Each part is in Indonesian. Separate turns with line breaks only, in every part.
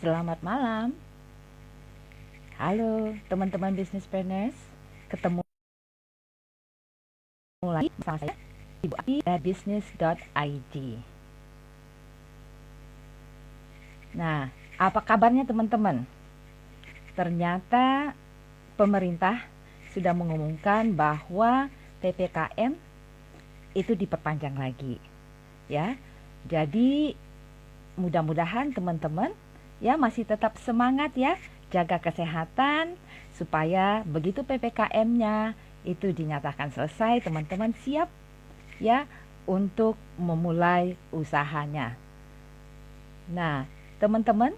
Selamat malam. Halo teman-teman businesspreneurs. Ketemu lagi bersama saya Ibu Ati dari business.id. Nah, apa kabarnya teman-teman? Ternyata pemerintah sudah mengumumkan bahwa PPKM itu diperpanjang lagi. Ya. Jadi mudah-mudahan teman-teman ya masih tetap semangat ya, jaga kesehatan supaya begitu PPKM-nya itu dinyatakan selesai, teman-teman siap ya untuk memulai usahanya. Nah, teman-teman,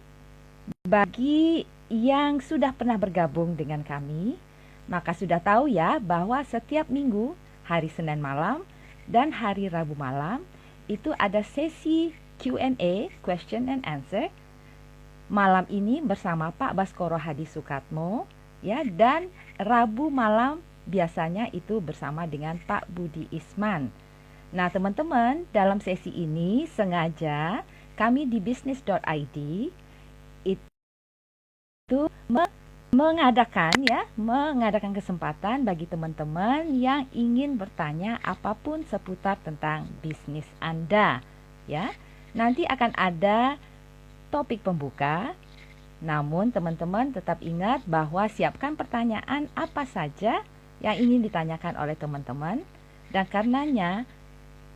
bagi yang sudah pernah bergabung dengan kami, maka sudah tahu ya bahwa setiap minggu, hari Senin malam dan hari Rabu malam itu ada sesi Q&A, question and answer. Malam ini bersama Pak Baskoro Hadi Sukatmo ya, dan Rabu malam biasanya itu bersama dengan Pak Budi Isman. Nah, teman-teman, dalam sesi ini sengaja kami di business.id itu mengadakan kesempatan bagi teman-teman yang ingin bertanya apapun seputar tentang bisnis Anda ya. Nanti akan ada topik pembuka. Namun teman-teman tetap ingat bahwa siapkan pertanyaan apa saja yang ingin ditanyakan oleh teman-teman, dan karenanya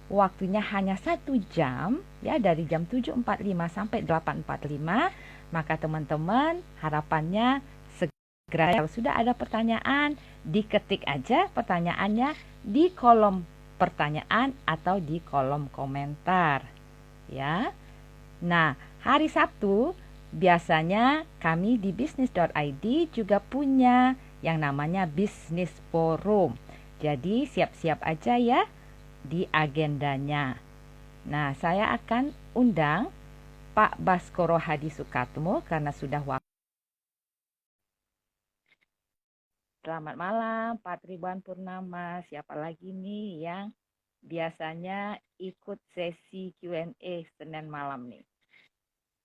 waktunya hanya 1 jam ya, dari jam 7.45 sampai 8.45. Maka teman-teman harapannya segera, kalau sudah ada pertanyaan diketik aja pertanyaannya di kolom pertanyaan atau di kolom komentar ya. Nah, hari Sabtu biasanya kami di business.id juga punya yang namanya Business Forum. Jadi siap-siap aja ya di agendanya. Nah, saya akan undang Pak Baskoro Hadi Sukatmo karena sudah waktu. Selamat malam Pak Tribuan Purnama. Siapa lagi nih yang biasanya ikut sesi Q&A Senin malam nih?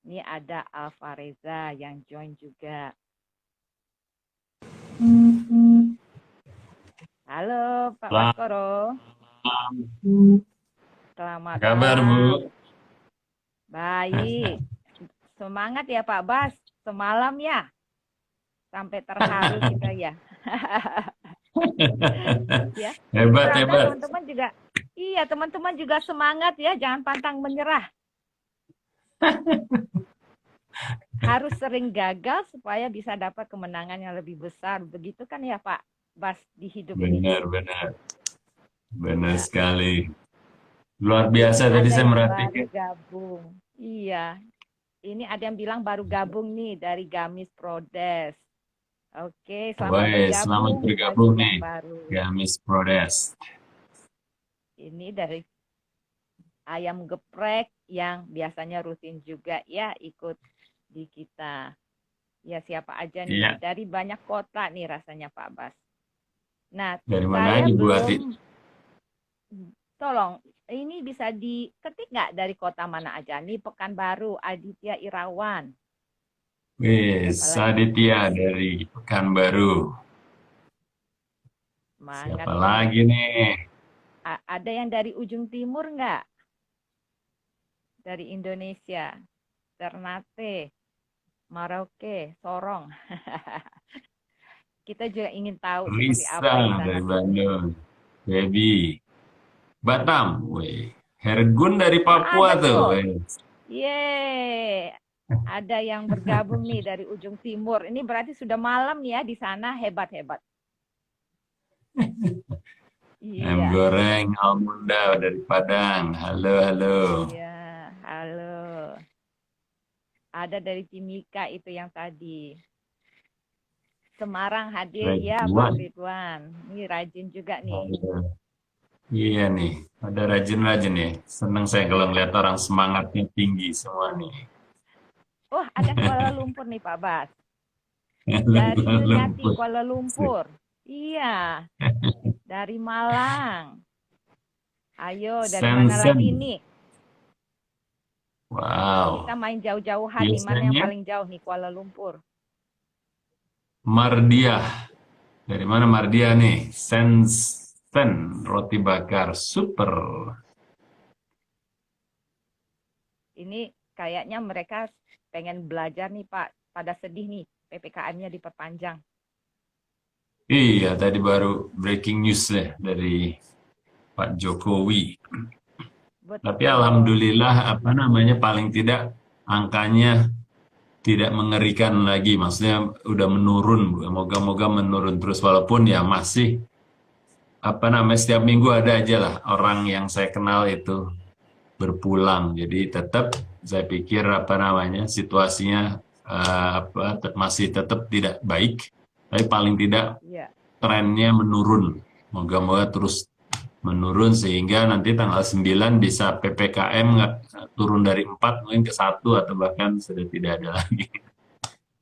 Ini ada Alfa Reza yang join juga. Halo Pak Baskoro. Selamat
kabar,
malam.
Bu?
Baik. Semangat ya Pak Bas. Semalam ya. Sampai terharu kita ya. Ya.
Hebat,
Diharapkan
hebat.
teman-teman juga, iya teman-teman juga semangat ya. Jangan pantang menyerah. Harus sering gagal supaya bisa dapat kemenangan yang lebih besar. Begitu kan ya Pak Bas di hidup ini.
Benar, benar. Benar
Ya.
sekali. Luar
Ini
biasa tadi
ada
saya
yang baru
merhatikan.
gabung. Iya. Ini ada yang bilang baru gabung nih dari Gamis Prodes. Oke, selamat
Woi, selamat
bergabung
bergabung
bagi yang
nih,
baru.
Gamis Prodes.
Ini dari ayam geprek yang biasanya rutin juga ya ikut di kita. Ya siapa aja nih,
Iya,
dari banyak kota nih rasanya Pak Bas. Nah,
dari mana
saya
aja Bu Ati?
tolong, ini bisa diketik nggak dari kota mana aja? Nih Pekanbaru, Aditya Irawan.
Wis,
Siapa lagi nih?
Aditya dari Pekanbaru.
Semangat
Siapa
ini.
lagi nih?
Ada yang dari ujung timur nggak? Dari Indonesia. Ternate, Merauke, Sorong. Kita juga ingin tahu seperti
Lisa
apa di sana
dari
bisnis.
Bandung. Baby. Batam. Woi. Hergun dari
Wah,
Papua
ada
tuh.
tuh.
Wes.
Yeay. Ada yang bergabung nih dari ujung timur. Ini berarti sudah malam ya di sana. Hebat-hebat.
Ayam
Iya.
goreng Almunda dari Padang. Halo, halo.
Iya. Halo. Ada dari Timika itu yang tadi. Semarang hadir ya Bang
Ridwan.
Ridwan. Ini rajin juga nih.
Iya nih, ada rajin-rajin ya. Seneng saya kalau ngeliat orang semangatnya tinggi semua nih.
Oh, ada Kuala Lumpur nih Pak Bas. Dari
Kuala
Yuniati
Lumpur.
Kuala Lumpur. Iya. Dari Malang. Ayo, dari mana
Sen-sen.
lagi nih?
Wow.
Kita main jauh-jauhan nih, mana yang
Biasanya
paling jauh nih, Kuala Lumpur.
Mardiah. Dari mana Mardiah nih? Sen roti bakar super.
Ini kayaknya mereka pengen belajar nih Pak, pada sedih nih, PPKM-nya diperpanjang.
Iya, tadi baru breaking news deh dari Pak Jokowi. Tapi
Betul.
alhamdulillah apa namanya paling tidak angkanya tidak mengerikan lagi. Maksudnya udah menurun, Bu. Moga-moga menurun terus walaupun ya masih apa namanya setiap minggu ada aja lah orang yang saya kenal itu berpulang. Jadi tetap saya pikir apa namanya situasinya masih tetap tidak baik, tapi paling tidak
Iya.
trennya menurun. Moga-moga terus menurun sehingga nanti tanggal 9 bisa PPKM nggak turun dari 4 mungkin ke 1 atau bahkan sudah tidak ada lagi.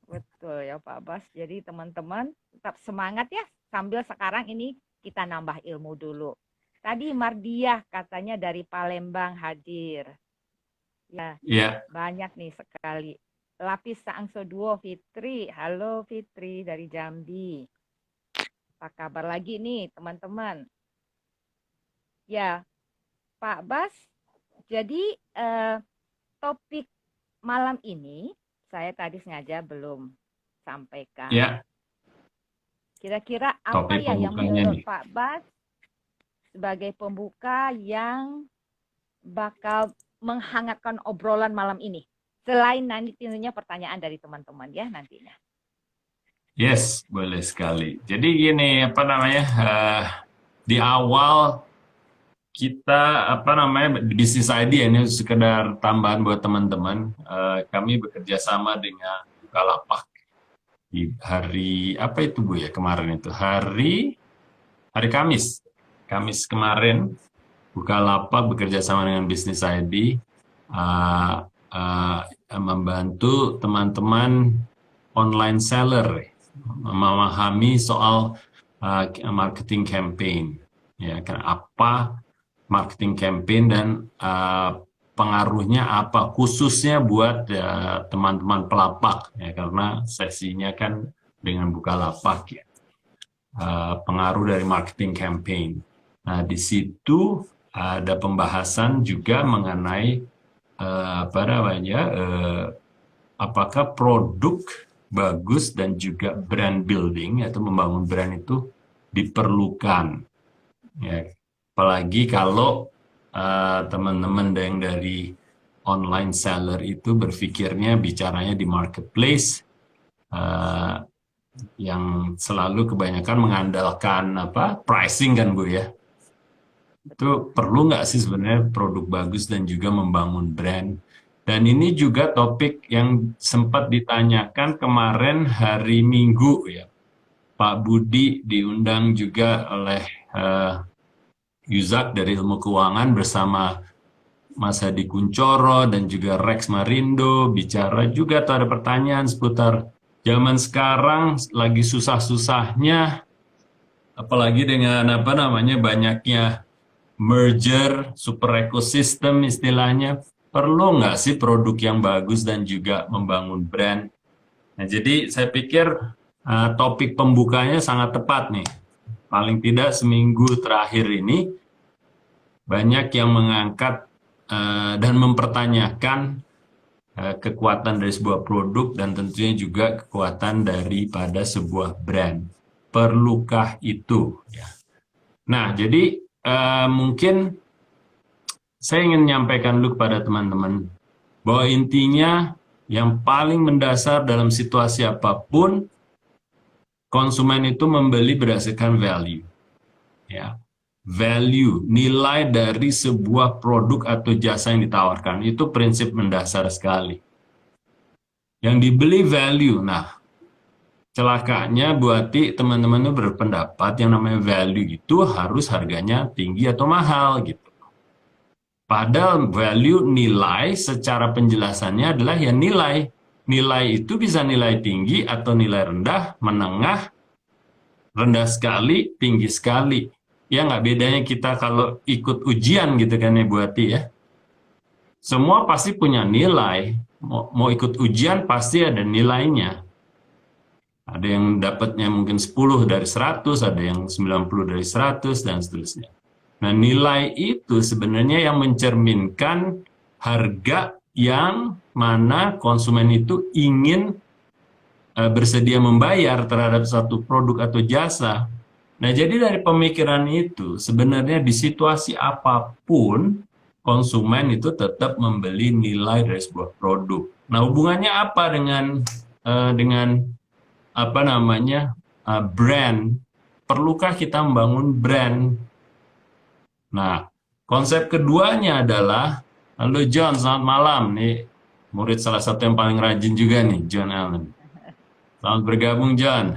Betul ya Pak Bas. Jadi teman-teman tetap semangat ya, sambil sekarang ini kita nambah ilmu dulu. Tadi Mardiah katanya dari Palembang hadir. Ya,
Ya,
banyak nih sekali. Lapis Saangso Duo Fitri. Halo Fitri dari Jambi. Apa kabar lagi nih teman-teman? Ya, Pak Bas. Jadi topik malam ini saya tadi sengaja belum sampaikan.
ya,
Kira-kira apa
topik
ya yang
pembukanya
menurut
nih.
Pak Bas sebagai pembuka yang bakal menghangatkan obrolan malam ini? Selain nanti tentunya pertanyaan dari teman-teman ya nantinya.
Yes, boleh sekali. Jadi gini, apa namanya, di awal kita, apa namanya, bisnis ID ini sekedar tambahan buat teman-teman. Kami bekerja sama dengan Bukalapak di hari, apa itu Bu ya, kemarin itu, hari Kamis. Kamis kemarin, Bukalapak bekerja sama dengan bisnis ID, uh, uh, membantu teman-teman online seller memahami soal marketing campaign, ya kan apa marketing campaign dan pengaruhnya apa khususnya buat teman-teman pelapak ya karena sesinya kan dengan Bukalapak ya. Pengaruh dari marketing campaign. Nah, di situ ada pembahasan juga mengenai apa namanya apakah produk bagus dan juga brand building atau membangun brand itu diperlukan ya apalagi kalau teman-teman yang dari online seller itu berpikirnya bicaranya di marketplace uh, yang selalu kebanyakan mengandalkan apa pricing kan Bu ya itu
Betul.
perlu nggak sih sebenarnya produk bagus dan juga membangun brand. Dan ini juga topik yang sempat ditanyakan kemarin hari Minggu ya. Pak Budi diundang juga oleh Yuzak dari Ilmu Keuangan bersama Mas Hadi Kuncoro dan juga Rex Marindo bicara juga tuh ada pertanyaan seputar zaman sekarang lagi susah-susahnya apalagi dengan apa namanya banyaknya merger, super ekosistem istilahnya, perlu nggak sih produk yang bagus dan juga membangun brand? Nah, jadi saya pikir topik pembukanya sangat tepat nih. Paling tidak seminggu terakhir ini banyak yang mengangkat dan mempertanyakan kekuatan dari sebuah produk dan tentunya juga kekuatan daripada sebuah brand. Perlukah itu? Ya. Nah, jadi mungkin saya ingin menyampaikan dulu kepada teman-teman bahwa intinya yang paling mendasar dalam situasi apapun, konsumen itu membeli berdasarkan value. Ya. Value, nilai dari sebuah produk atau jasa yang ditawarkan, itu prinsip mendasar sekali. Yang dibeli value, nah celakanya buati teman-teman itu berpendapat yang namanya value itu harus harganya tinggi atau mahal gitu. Padahal value nilai secara penjelasannya adalah ya nilai. Nilai itu bisa nilai tinggi atau nilai rendah, menengah, rendah sekali, tinggi sekali. Ya nggak bedanya kita kalau ikut ujian gitu kan ya Buati ya. semua pasti punya nilai. Mau ikut ujian pasti ada nilainya. Ada yang dapatnya mungkin 10 dari 100, ada yang 90 dari 100, dan seterusnya. Nah, nilai itu sebenarnya yang mencerminkan harga yang mana konsumen itu ingin bersedia membayar terhadap satu produk atau jasa. Nah, jadi dari pemikiran itu, sebenarnya di situasi apapun, konsumen itu tetap membeli nilai dari sebuah produk. Nah, hubungannya apa dengan apa namanya brand? Perlukah kita membangun brand? Nah, konsep keduanya adalah, halo John, selamat malam. Nih, murid salah satu yang paling rajin juga nih, John Allen. Selamat bergabung, John.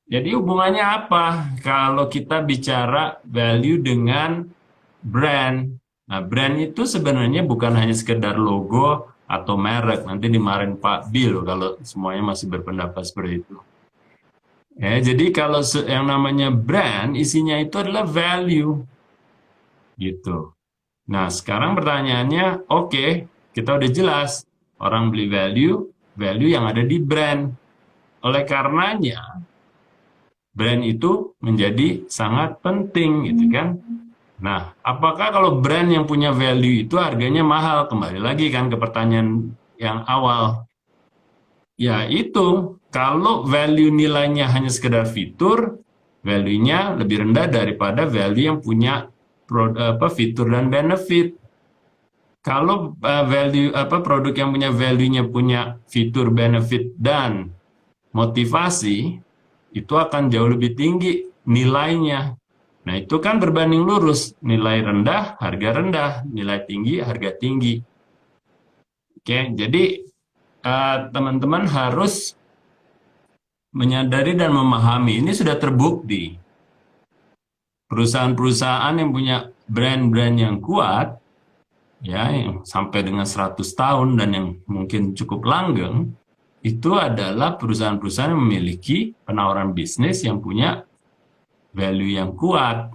Jadi hubungannya apa? Kalau kita bicara value dengan brand. Nah, brand itu sebenarnya bukan hanya sekedar logo atau merek. Nanti dimarahin Pak Bill kalau semuanya masih berpendapat seperti itu. Ya, jadi kalau yang namanya brand, isinya itu adalah value. Gitu. Nah, sekarang pertanyaannya, oke, kita udah jelas. Orang beli value yang ada di brand. Oleh karenanya, brand itu menjadi sangat penting, gitu kan? Nah, apakah kalau brand yang punya value itu harganya mahal? Kembali lagi kan ke pertanyaan yang awal. Ya itu, kalau value nilainya hanya sekedar fitur, value-nya lebih rendah daripada value yang punya fitur dan benefit. Kalau produk yang punya value-nya punya fitur, benefit, dan motivasi, itu akan jauh lebih tinggi nilainya. Nah, itu kan berbanding lurus. Nilai rendah, harga rendah. Nilai tinggi, harga tinggi. Oke, jadi teman-teman harus menyadari dan memahami. Ini sudah terbukti. Perusahaan-perusahaan yang punya brand-brand yang kuat, ya, yang sampai dengan 100 tahun dan yang mungkin cukup langgeng, itu adalah perusahaan-perusahaan yang memiliki penawaran bisnis yang punya value yang kuat.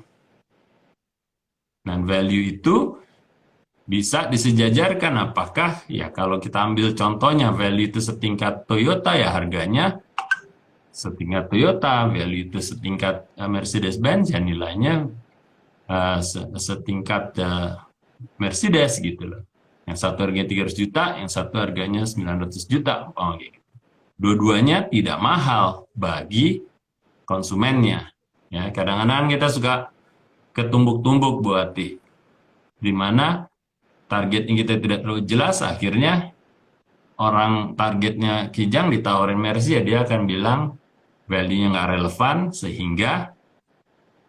Dan value itu bisa disejajarkan. Apakah ya kalau kita ambil contohnya value itu setingkat Toyota, ya harganya setingkat Toyota. Value itu setingkat Mercedes-Benz, ya nilainya setingkat Mercedes gitu loh. Yang satu harganya 300 juta, yang satu harganya 900 juta. Dua-duanya tidak mahal bagi konsumennya. Ya, kadang-kadang kita suka ketumbuk-tumbuk Bu Ati, di mana targetnya kita tidak terlalu jelas, akhirnya orang targetnya Kijang ditawarin Mercy, ya dia akan bilang value-nya nggak relevan sehingga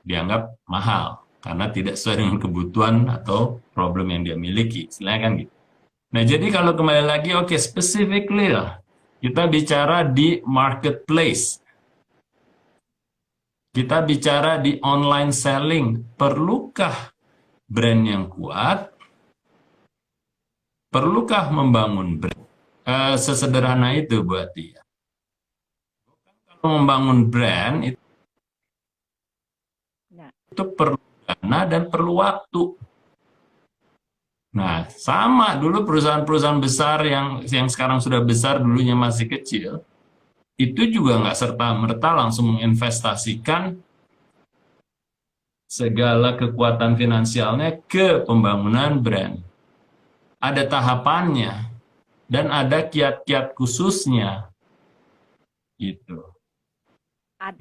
dianggap mahal karena tidak sesuai dengan kebutuhan atau problem yang dia miliki. Istilahnya kan gitu. Nah, jadi kalau kembali lagi, oke, specifically lah, kita bicara di marketplace. Kita bicara di online selling. Perlukah brand yang kuat? Perlukah membangun brand? Sesederhana itu buat dia. Kalau membangun brand itu perlu dana dan perlu waktu. Nah, sama dulu perusahaan-perusahaan besar yang sekarang sudah besar, dulunya masih kecil, itu juga nggak serta-merta langsung menginvestasikan segala kekuatan finansialnya ke pembangunan brand. Ada tahapannya dan ada kiat-kiat khususnya. Gitu.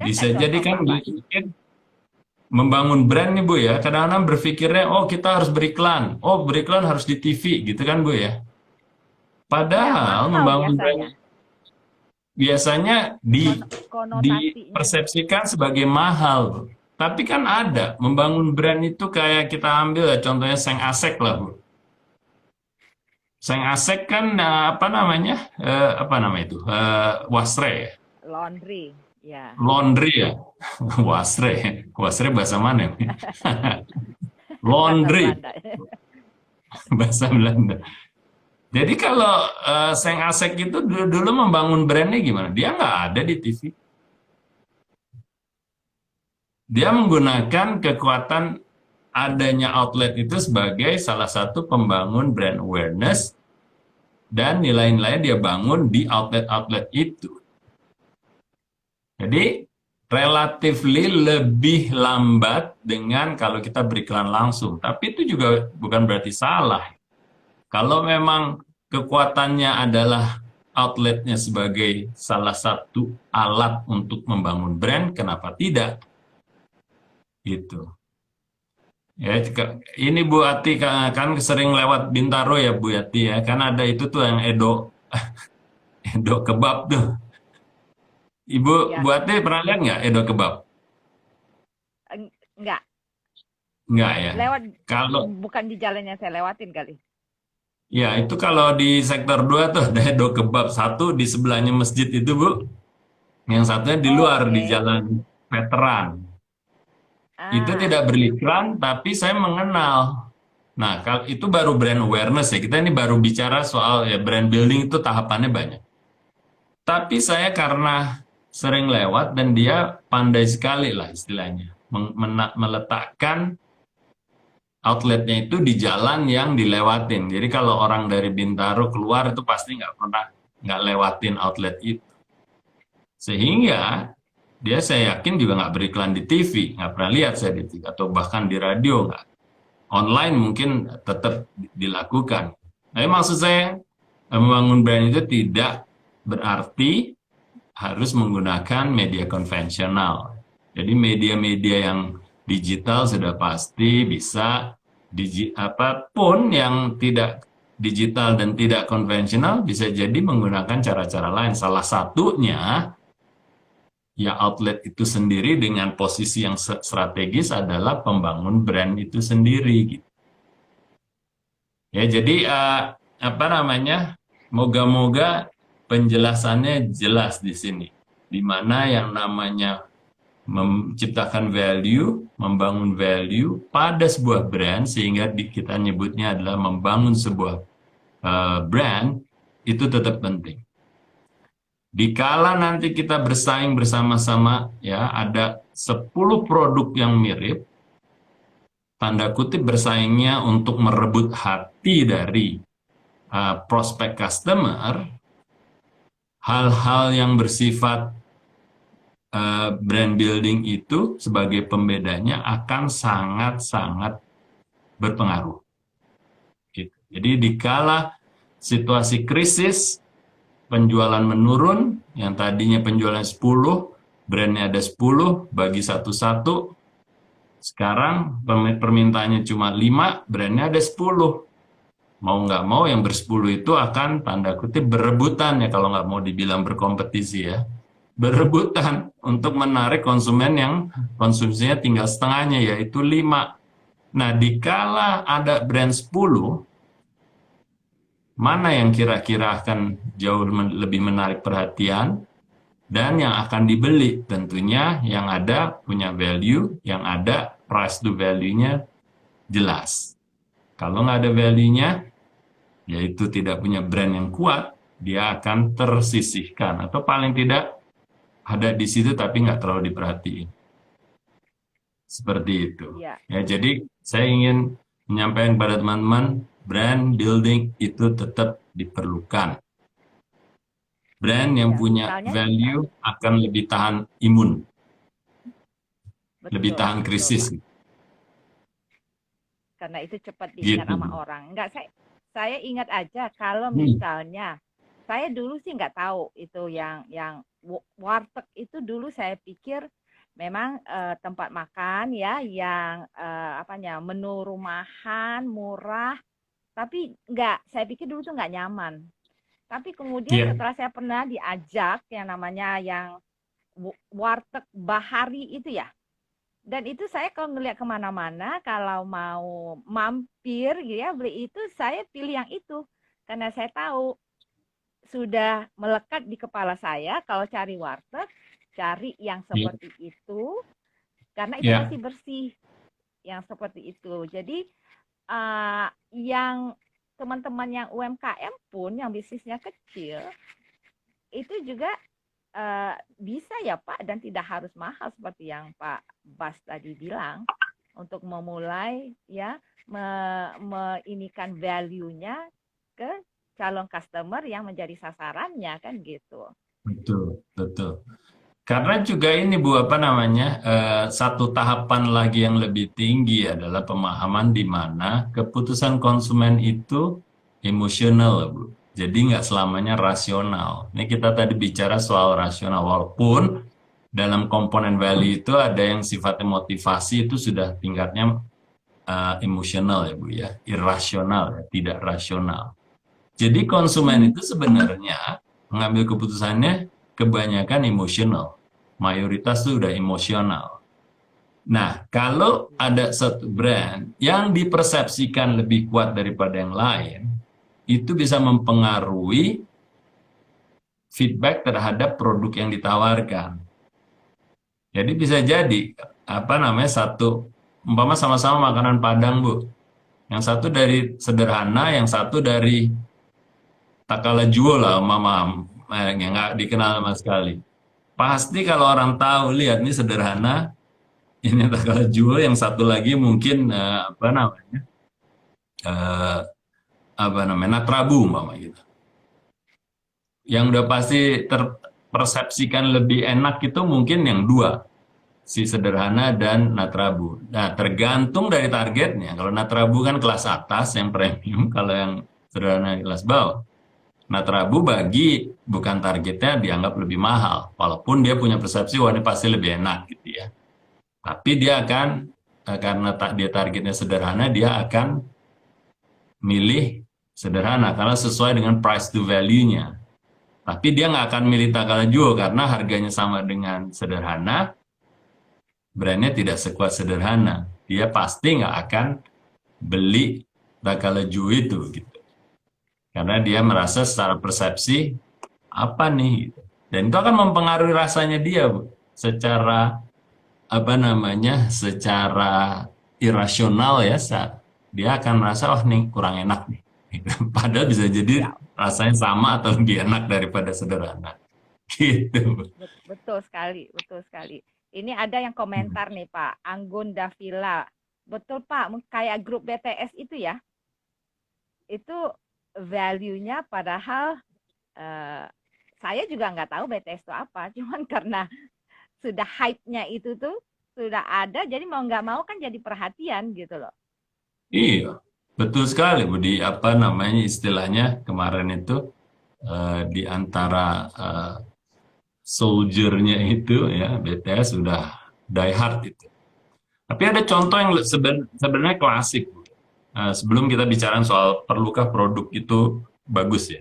Bisa jadi kan membangun brand nih Bu ya, kadang-kadang berpikirnya, oh kita harus beriklan, oh beriklan harus di TV gitu kan Bu ya. Padahal membangun brand biasanya dipersepsikan sebagai mahal. Tapi kan ada, membangun brand itu kayak kita ambil ya, contohnya Seng Asek lah Bu. Seng Asek kan apa namanya itu, wasre ya?
Laundry, ya.
Laundry ya? Wasre bahasa mana? Laundry. Bahasa Belanda. Jadi kalau Seng Asek itu dulu membangun brandnya gimana? Dia nggak ada di TV. Dia menggunakan kekuatan adanya outlet itu sebagai salah satu pembangun brand awareness dan nilai-nilai dia bangun di outlet-outlet itu. Jadi relatively lebih lambat dengan kalau kita beriklan langsung. Tapi itu juga bukan berarti salah. Kalau memang kekuatannya adalah outletnya sebagai salah satu alat untuk membangun brand, kenapa tidak? Gitu. Ya, ini Bu Ati kan sering lewat Bintaro ya Bu Ati ya, kan ada itu tuh yang Edo Edo kebab tuh. Ibu
Ya,
Bu Ati pernah lihat nggak Edo kebab?
enggak.
Nggak ya.
Lewat,
Kalau
bukan di jalan yang saya lewatin kali.
ya itu kalau di sektor 2 tuh ada Edo kebab, satu di sebelahnya masjid itu Bu, yang satunya di
Oh,
luar di
oke.
Jalan Veteran. Itu
Ah,
tidak beriklan, tapi saya mengenal. Nah, kalau itu baru brand awareness ya. Kita ini baru bicara soal ya brand building itu tahapannya banyak. Tapi saya karena sering lewat dan dia pandai sekali lah istilahnya meletakkan outletnya itu di jalan yang dilewatin. Jadi kalau orang dari Bintaro keluar itu pasti nggak lewatin outlet itu. Sehingga dia saya yakin juga nggak beriklan di TV, nggak pernah lihat saya di TV atau bahkan di radio nggak. Online mungkin tetap dilakukan. Tapi maksud saya membangun brand itu tidak berarti harus menggunakan media konvensional. Jadi media-media yang digital sudah pasti bisa apapun yang tidak digital dan tidak konvensional bisa jadi menggunakan cara-cara lain. Salah satunya ya outlet itu sendiri dengan posisi yang strategis adalah pembangun brand itu sendiri gitu. Ya, jadi apa namanya? Moga-moga penjelasannya jelas di sini. Di mana yang namanya menciptakan value, membangun value pada sebuah brand sehingga kita nyebutnya adalah membangun sebuah brand itu tetap penting. Dikala nanti kita bersaing bersama-sama ya ada 10 produk yang mirip, tanda kutip bersaingnya untuk merebut hati dari prospek customer, hal-hal yang bersifat brand building itu sebagai pembedanya akan sangat-sangat berpengaruh. Gitu. Jadi dikala situasi krisis, penjualan menurun, yang tadinya penjualan 10, brandnya ada 10, bagi satu-satu, sekarang permintaannya cuma 5, brandnya ada 10. Mau nggak mau yang bersepuluh itu akan tanda kutip berebutan ya kalau nggak mau dibilang berkompetisi ya. Berebutan untuk menarik konsumen yang konsumsinya tinggal setengahnya yaitu 5. Nah, dikala ada brand 10, mana yang kira-kira akan jauh lebih menarik perhatian dan yang akan dibeli? Tentunya yang ada punya value, yang ada price to value-nya jelas. Kalau nggak ada value-nya, yaitu tidak punya brand yang kuat, dia akan tersisihkan atau paling tidak ada di situ tapi nggak terlalu diperhatiin. Seperti itu.
iya.
Ya, jadi saya ingin menyampaikan kepada teman-teman, brand building itu tetap diperlukan. Brand yang
Ya,
punya
misalnya,
value akan lebih tahan imun, lebih
betul,
tahan
betul,
krisis.
Pak. Karena itu cepat diingat
Gitu.
sama orang. Enggak, saya ingat aja kalau
Hmm.
misalnya saya dulu sih nggak tahu itu yang warteg itu dulu saya pikir memang tempat makan ya yang apanya menu rumahan murah, tapi nggak, saya pikir dulu tuh nggak nyaman. Tapi kemudian
Ya,
setelah saya pernah diajak yang namanya yang warteg Bahari itu ya, dan itu saya kalau ngelihat kemana-mana, kalau mau mampir gitu ya, beli itu, saya pilih yang itu. Karena saya tahu, sudah melekat di kepala saya, kalau cari warteg, cari yang
ya,
seperti itu, karena itu
ya,
masih bersih, yang seperti itu. Jadi, yang teman-teman yang UMKM pun, yang bisnisnya kecil, itu juga bisa ya Pak, dan tidak harus mahal seperti yang Pak Bas tadi bilang. untuk memulai ya meinikan value-nya ke calon customer yang menjadi sasarannya kan gitu.
Betul, betul. Karena juga ini Bu, apa namanya, satu tahapan lagi yang lebih tinggi adalah pemahaman di mana keputusan konsumen itu emosional, Bu. Jadi nggak selamanya rasional. Ini kita tadi bicara soal rasional, walaupun dalam komponen value itu ada yang sifatnya motivasi itu sudah tingkatnya emosional ya Bu ya, irasional ya, tidak rasional. Jadi konsumen itu sebenarnya mengambil keputusannya kebanyakan emosional. Mayoritas itu udah emosional. Nah, kalau ada satu brand yang dipersepsikan lebih kuat daripada yang lain, itu bisa mempengaruhi feedback terhadap produk yang ditawarkan. Jadi bisa jadi, apa namanya, umpama sama-sama makanan Padang, Bu. Yang satu dari sederhana, yang satu dari Takalajuo lah, mama yang nggak dikenal sama sekali. Pasti kalau orang tahu, lihat ini sederhana, ini Takalajuo, yang satu lagi mungkin eh, apa namanya Natrabu, mama gitu. Yang udah pasti terpersepsikan lebih enak itu mungkin yang dua, si sederhana dan Natrabu. Nah, tergantung dari targetnya. Kalau Natrabu kan kelas atas, yang premium, kalau yang sederhana kelas bawah. Natrabu bagi bukan targetnya dianggap lebih mahal, walaupun dia punya persepsi wah ini pasti lebih enak gitu ya. Tapi dia akan karena dia targetnya sederhana, dia akan milih sederhana karena sesuai dengan price to value-nya. Tapi dia nggak akan milih Takalajuo karena harganya sama dengan sederhana, brandnya tidak sekuat sederhana. Dia pasti nggak akan beli Takalajuo itu gitu. Karena dia merasa secara persepsi apa nih gitu. Dan itu akan mempengaruhi rasanya dia, Bu. Secara apa namanya? Secara irasional ya, dia akan merasa oh nih kurang enak nih. Gitu. Padahal bisa jadi rasanya sama atau lebih enak daripada sederhana. Gitu.
Betul sekali, betul sekali. Ini ada yang komentar nih Pak, Anggun Davila. Betul Pak, kayak grup BTS itu ya. Itu value-nya padahal saya juga nggak tahu BTS itu apa, cuman karena sudah hype-nya itu tuh sudah ada, jadi mau nggak mau kan jadi perhatian gitu loh.
Iya, betul sekali, Bu. Di apa namanya istilahnya kemarin itu di antara soldier-nya itu ya BTS sudah die hard itu. Tapi ada contoh yang sebenarnya klasik, Bu. Sebelum kita bicara soal perlukah produk itu bagus ya.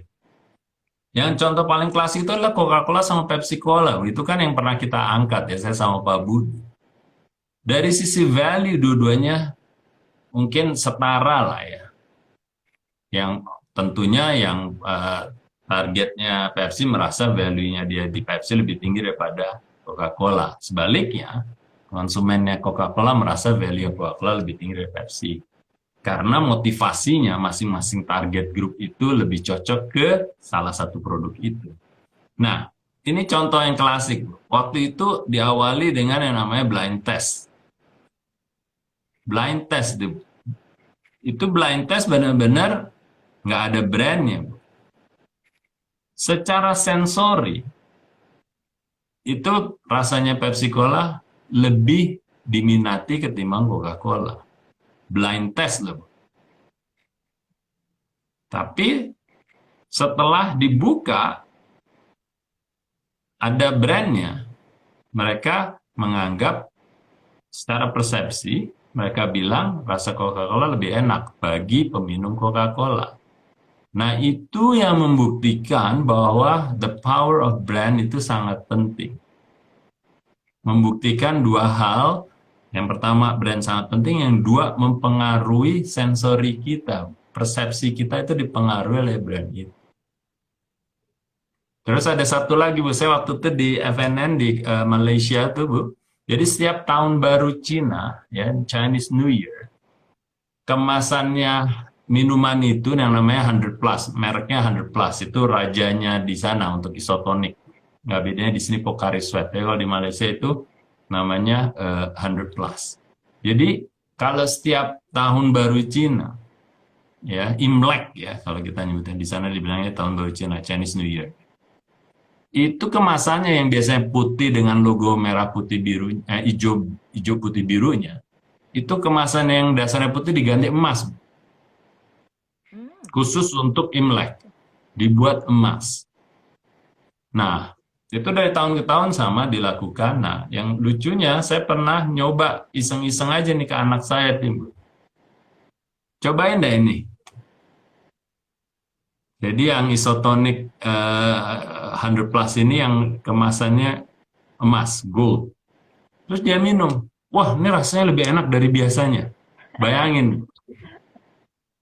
Yang contoh paling klasik itu adalah Coca-Cola sama Pepsi Cola. Itu kan yang pernah kita angkat ya, saya sama Pak Budi. Dari sisi value dua-duanya mungkin setara lah ya. Yang tentunya yang targetnya Pepsi merasa value-nya dia di Pepsi lebih tinggi daripada Coca-Cola. Sebaliknya, konsumennya Coca-Cola merasa value Coca-Cola lebih tinggi dari Pepsi. Karena motivasinya masing-masing target grup itu lebih cocok ke salah satu produk itu. Nah, ini contoh yang klasik. Waktu itu diawali dengan yang namanya blind test. Blind test, itu blind test benar-benar nggak ada brandnya. Secara sensori, itu rasanya Pepsi Cola lebih diminati ketimbang Coca-Cola. Blind test loh. Tapi setelah dibuka, ada brandnya, mereka menganggap secara persepsi, mereka bilang rasa Coca-Cola lebih enak bagi peminum Coca-Cola. Nah, itu yang membuktikan bahwa the power of brand itu sangat penting. Membuktikan dua hal. Yang pertama, brand sangat penting. Yang dua, mempengaruhi sensori kita. Persepsi kita itu dipengaruhi oleh brand itu. Terus ada satu lagi, Bu. Saya waktu itu di FNN di Malaysia tuh, Bu. Jadi setiap tahun baru Cina, ya, Chinese New Year, kemasannya minuman itu yang namanya 100 plus, mereknya 100 plus, itu rajanya di sana untuk isotonik. Nggak bedanya di sini Pocari Sweat. Kalau di Malaysia itu namanya 100 plus. Jadi Kalau setiap tahun baru Cina, ya Imlek ya kalau kita nyebutnya di sana dibilangnya tahun baru Cina, Chinese New Year. Itu kemasannya yang biasanya putih dengan logo merah putih biru, hijau hijau putih birunya. Itu kemasan yang dasarnya putih diganti emas,
Hmm.
khusus untuk Imlek, dibuat emas. Nah, itu dari tahun ke tahun sama dilakukan. Nah, yang lucunya saya pernah nyoba iseng-iseng aja nih ke anak saya, Tim. Cobain deh ini. Jadi yang isotonic 100 plus ini yang kemasannya emas, gold. Terus dia minum. Wah, ini rasanya lebih enak dari biasanya. Bayangin,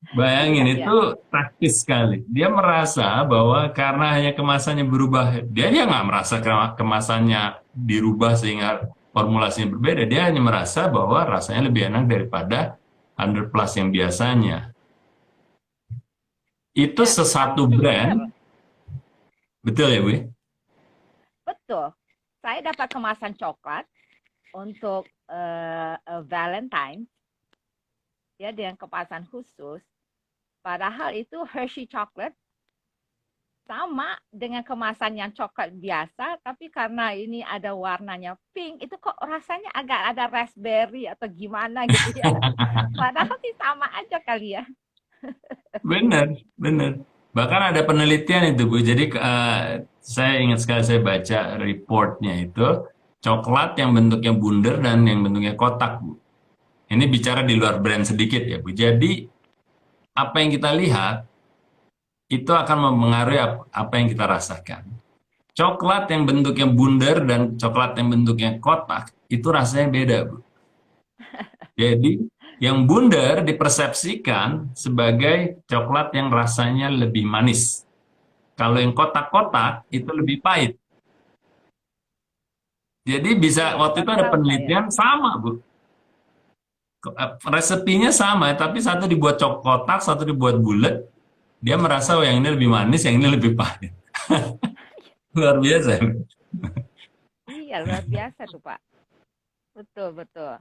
Iya,
bayangin
iya.
itu praktis sekali. Dia merasa bahwa karena hanya kemasannya berubah, dia nggak merasa kemasannya dirubah sehingga formulasinya berbeda. Dia hanya merasa bahwa rasanya lebih enak daripada 100 plus yang biasanya. Itu
Ya,
sesatu
tapi
brand,
benar,
betul ya, Bu?
betul. Saya dapat kemasan coklat untuk Valentine, ya dengan kemasan khusus. Padahal itu Hershey chocolate sama dengan kemasan yang coklat biasa, tapi karena ini ada warnanya pink, itu kok rasanya agak ada raspberry atau gimana gitu ya. Padahal sih sama aja kali ya.
Benar, benar. Bahkan ada penelitian itu, Bu. Jadi saya ingat sekali saya baca reportnya itu, coklat yang bentuknya bundar dan yang bentuknya kotak, Bu. Ini bicara di luar brand sedikit ya, Bu. Jadi apa yang kita lihat itu akan mempengaruhi apa yang kita rasakan. Coklat yang bentuknya bundar dan coklat yang bentuknya kotak itu rasanya beda, Bu. Jadi yang bundar dipersepsikan sebagai coklat yang rasanya lebih manis. Kalau yang kotak-kotak itu lebih pahit. Jadi bisa
Oh,
waktu itu
baru
ada
tahu saya.
penelitian sama, Bu. Resepinya sama, tapi satu dibuat kotak, satu dibuat bulat. Dia merasa oh, yang ini lebih manis, yang ini lebih pahit. Luar biasa.
Iya, luar biasa tuh, Pak. Betul, betul.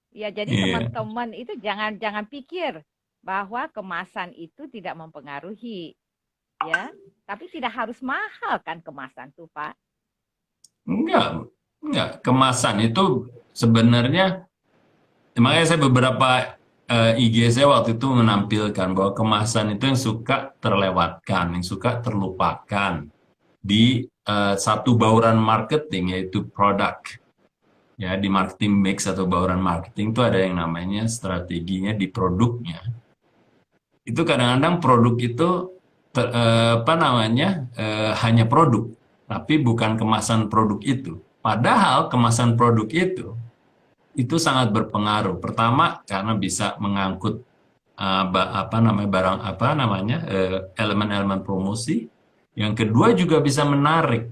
Ya, jadi
Iya.
teman-teman itu jangan jangan pikir bahwa kemasan itu tidak mempengaruhi, ya. Tapi tidak harus mahal kan kemasan tuh, Pak.
Enggak, Bu. Enggak. Kemasan itu sebenarnya, makanya saya beberapa IG saya waktu itu menampilkan bahwa kemasan itu yang suka terlewatkan, yang suka terlupakan di satu bauran marketing yaitu produk. Ya, di marketing mix atau bauran marketing itu ada yang namanya strateginya di produknya. Itu kadang-kadang produk itu apa namanya hanya produk, tapi bukan kemasan produk itu. Padahal kemasan produk itu sangat berpengaruh. Pertama karena bisa mengangkut apa namanya barang apa namanya elemen-elemen promosi. Yang kedua juga bisa menarik.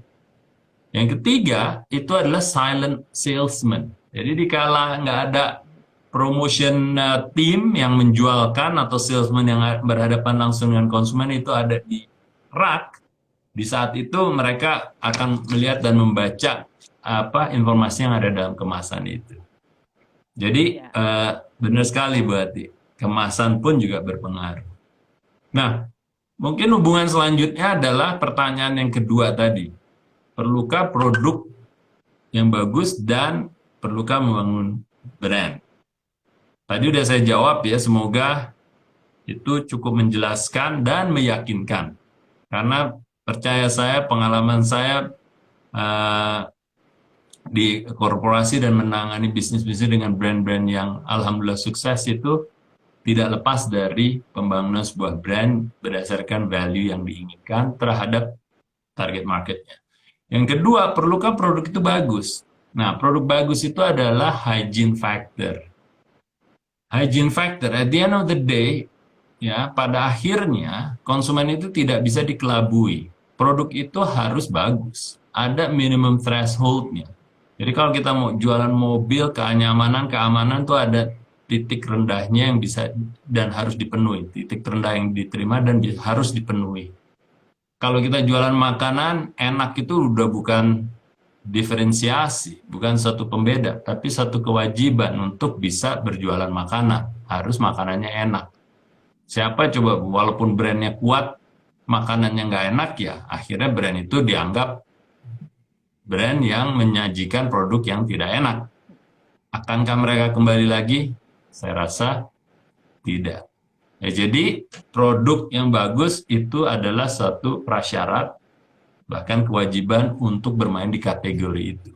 Yang ketiga itu adalah silent salesman. Jadi dikala nggak ada promotion team yang menjualkan atau salesman yang berhadapan langsung dengan konsumen itu ada di rak, di saat itu mereka akan melihat dan membaca apa informasi yang ada dalam kemasan itu. Jadi
Iya.
benar sekali berarti kemasan pun juga berpengaruh. Nah, mungkin hubungan selanjutnya adalah pertanyaan yang kedua tadi. Perlukah produk yang bagus dan perlukah membangun brand? Tadi udah saya jawab ya, semoga itu cukup menjelaskan dan meyakinkan. Karena percaya saya, pengalaman saya di korporasi dan menangani bisnis-bisnis dengan brand-brand yang alhamdulillah sukses itu tidak lepas dari pembangunan sebuah brand berdasarkan value yang diinginkan terhadap target marketnya. Yang kedua, perlukah produk itu bagus? Nah, produk bagus itu adalah hygiene factor. Hygiene factor, at the end of the day, ya, pada akhirnya konsumen itu tidak bisa dikelabui. Produk itu harus bagus. Ada minimum threshold-nya. Jadi kalau kita mau jualan mobil, keamanan tuh ada titik rendahnya yang bisa dan harus dipenuhi. Titik rendah yang diterima dan harus dipenuhi. Kalau kita jualan makanan, enak itu udah diferensiasi, bukan satu pembeda, tapi satu kewajiban untuk bisa berjualan makanan. Harus makanannya enak. Siapa coba, walaupun brandnya kuat, makanannya nggak enak ya, akhirnya brand itu dianggap brand yang menyajikan produk yang tidak enak. Akankah mereka kembali lagi? Saya rasa tidak. Ya, jadi produk yang bagus itu adalah satu prasyarat, bahkan kewajiban untuk bermain di kategori itu.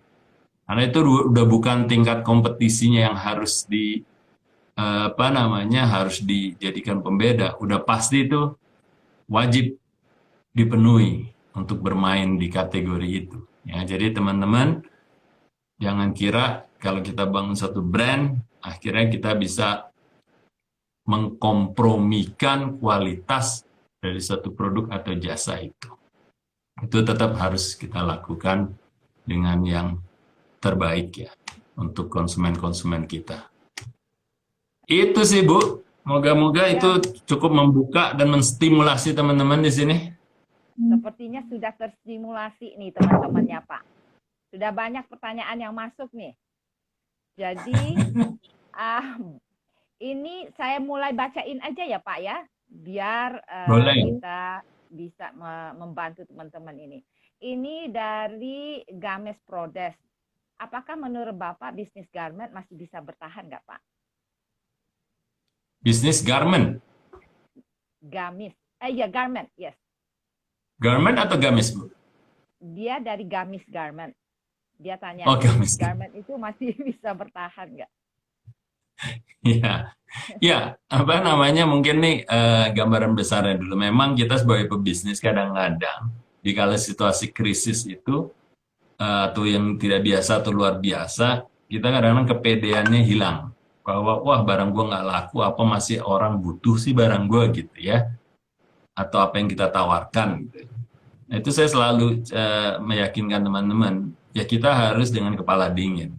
Karena itu udah bukan tingkat kompetisinya yang harus harus dijadikan pembeda. Udah pasti itu wajib dipenuhi untuk bermain di kategori itu. Ya, jadi teman-teman jangan kira kalau kita bangun satu brand, akhirnya kita bisa mengkompromikan kualitas dari satu produk atau jasa itu. Itu tetap harus kita lakukan dengan yang terbaik ya untuk konsumen-konsumen kita. Itu sih Bu, moga-moga itu
Ya,
cukup membuka dan menstimulasi teman-teman di sini.
sepertinya sudah terstimulasi nih teman-temannya Pak. Sudah banyak pertanyaan yang masuk nih. Jadi ah, ini saya mulai bacain aja ya Pak ya, biar
Boleh.
kita bisa membantu teman-teman ini. Ini dari Games Prodes. Apakah menurut Bapak bisnis garment masih bisa bertahan nggak Pak?
Bisnis garment.
Gamis, ya garment, yes.
Garment atau gamis Bu?
Dia dari Gamis Garment. Dia tanya
Oh
bisnis
gamis.
garment itu masih bisa bertahan nggak?
Ya, ya, apa namanya mungkin nih gambaran besarnya dulu. Memang kita sebagai pebisnis kadang-kadang di kala situasi krisis itu atau yang tidak biasa atau luar biasa, kita kadang-kadang kepedeannya hilang. Bahwa wah barang gua nggak laku, apa masih orang butuh sih barang gua gitu ya? Atau apa yang kita tawarkan gitu. Nah, itu saya selalu meyakinkan teman-teman, ya kita harus dengan kepala dingin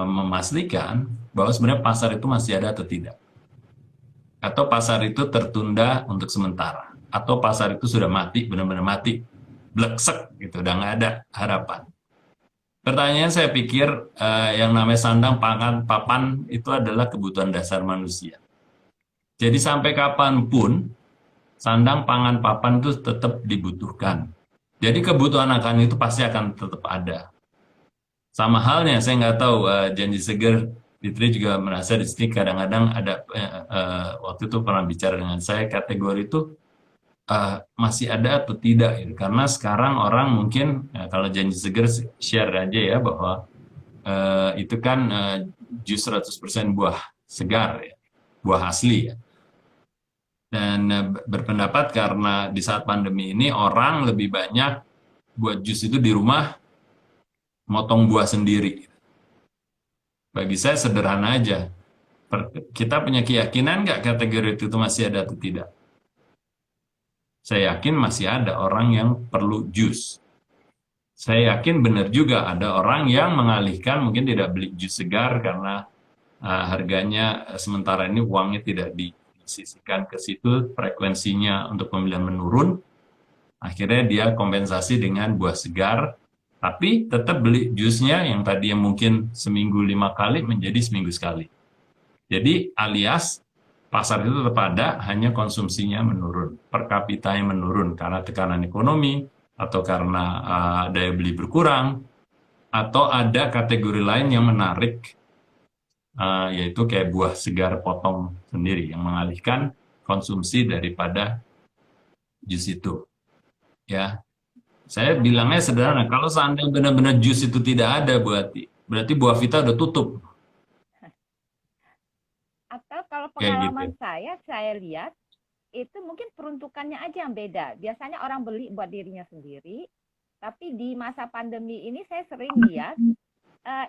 memastikan bahwa sebenarnya pasar itu masih ada atau tidak. Atau pasar itu tertunda untuk sementara. Atau pasar itu sudah mati, benar-benar mati. Bleksek gitu, udah nggak ada harapan. Pertanyaan saya pikir yang namanya sandang, pangan, papan itu adalah kebutuhan dasar manusia. Jadi sampai kapanpun sandang, pangan, papan itu tetap dibutuhkan. Jadi kebutuhan akan itu pasti akan tetap ada. Sama halnya, saya nggak tahu, Janji Seger, Fitri juga merasa di sini kadang-kadang ada, waktu itu pernah bicara dengan saya, kategori itu masih ada atau tidak. Gitu. Karena sekarang orang mungkin, kalau Janji Seger share aja ya, bahwa itu kan jus 100% buah segar, ya, buah asli ya. Dan berpendapat karena di saat pandemi ini orang lebih banyak buat jus itu di rumah, motong buah sendiri. Bagi saya sederhana aja. Kita punya keyakinan nggak kategori itu masih ada atau tidak? Saya yakin masih ada orang yang perlu jus. Saya yakin benar juga ada orang yang mengalihkan mungkin tidak beli jus segar karena harganya sementara ini uangnya tidak disisihkan ke situ, frekuensinya untuk pembelian menurun. Akhirnya dia kompensasi dengan buah segar, tapi tetap beli jusnya yang tadi yang mungkin seminggu 5 kali menjadi seminggu sekali. Jadi alias pasar itu tetap ada, hanya konsumsinya menurun, per kapitanya menurun karena tekanan ekonomi atau karena daya beli berkurang, atau ada kategori lain yang menarik, yaitu kayak buah segar potong sendiri yang mengalihkan konsumsi daripada jus itu. Ya, saya bilangnya sederhana. Kalau seandainya benar-benar jus itu tidak ada, berarti buah vita udah tutup,
Atau kalau
kayak
pengalaman
gitu.
saya lihat itu mungkin peruntukannya aja yang beda. Biasanya orang beli buat dirinya sendiri, tapi di masa pandemi ini saya sering lihat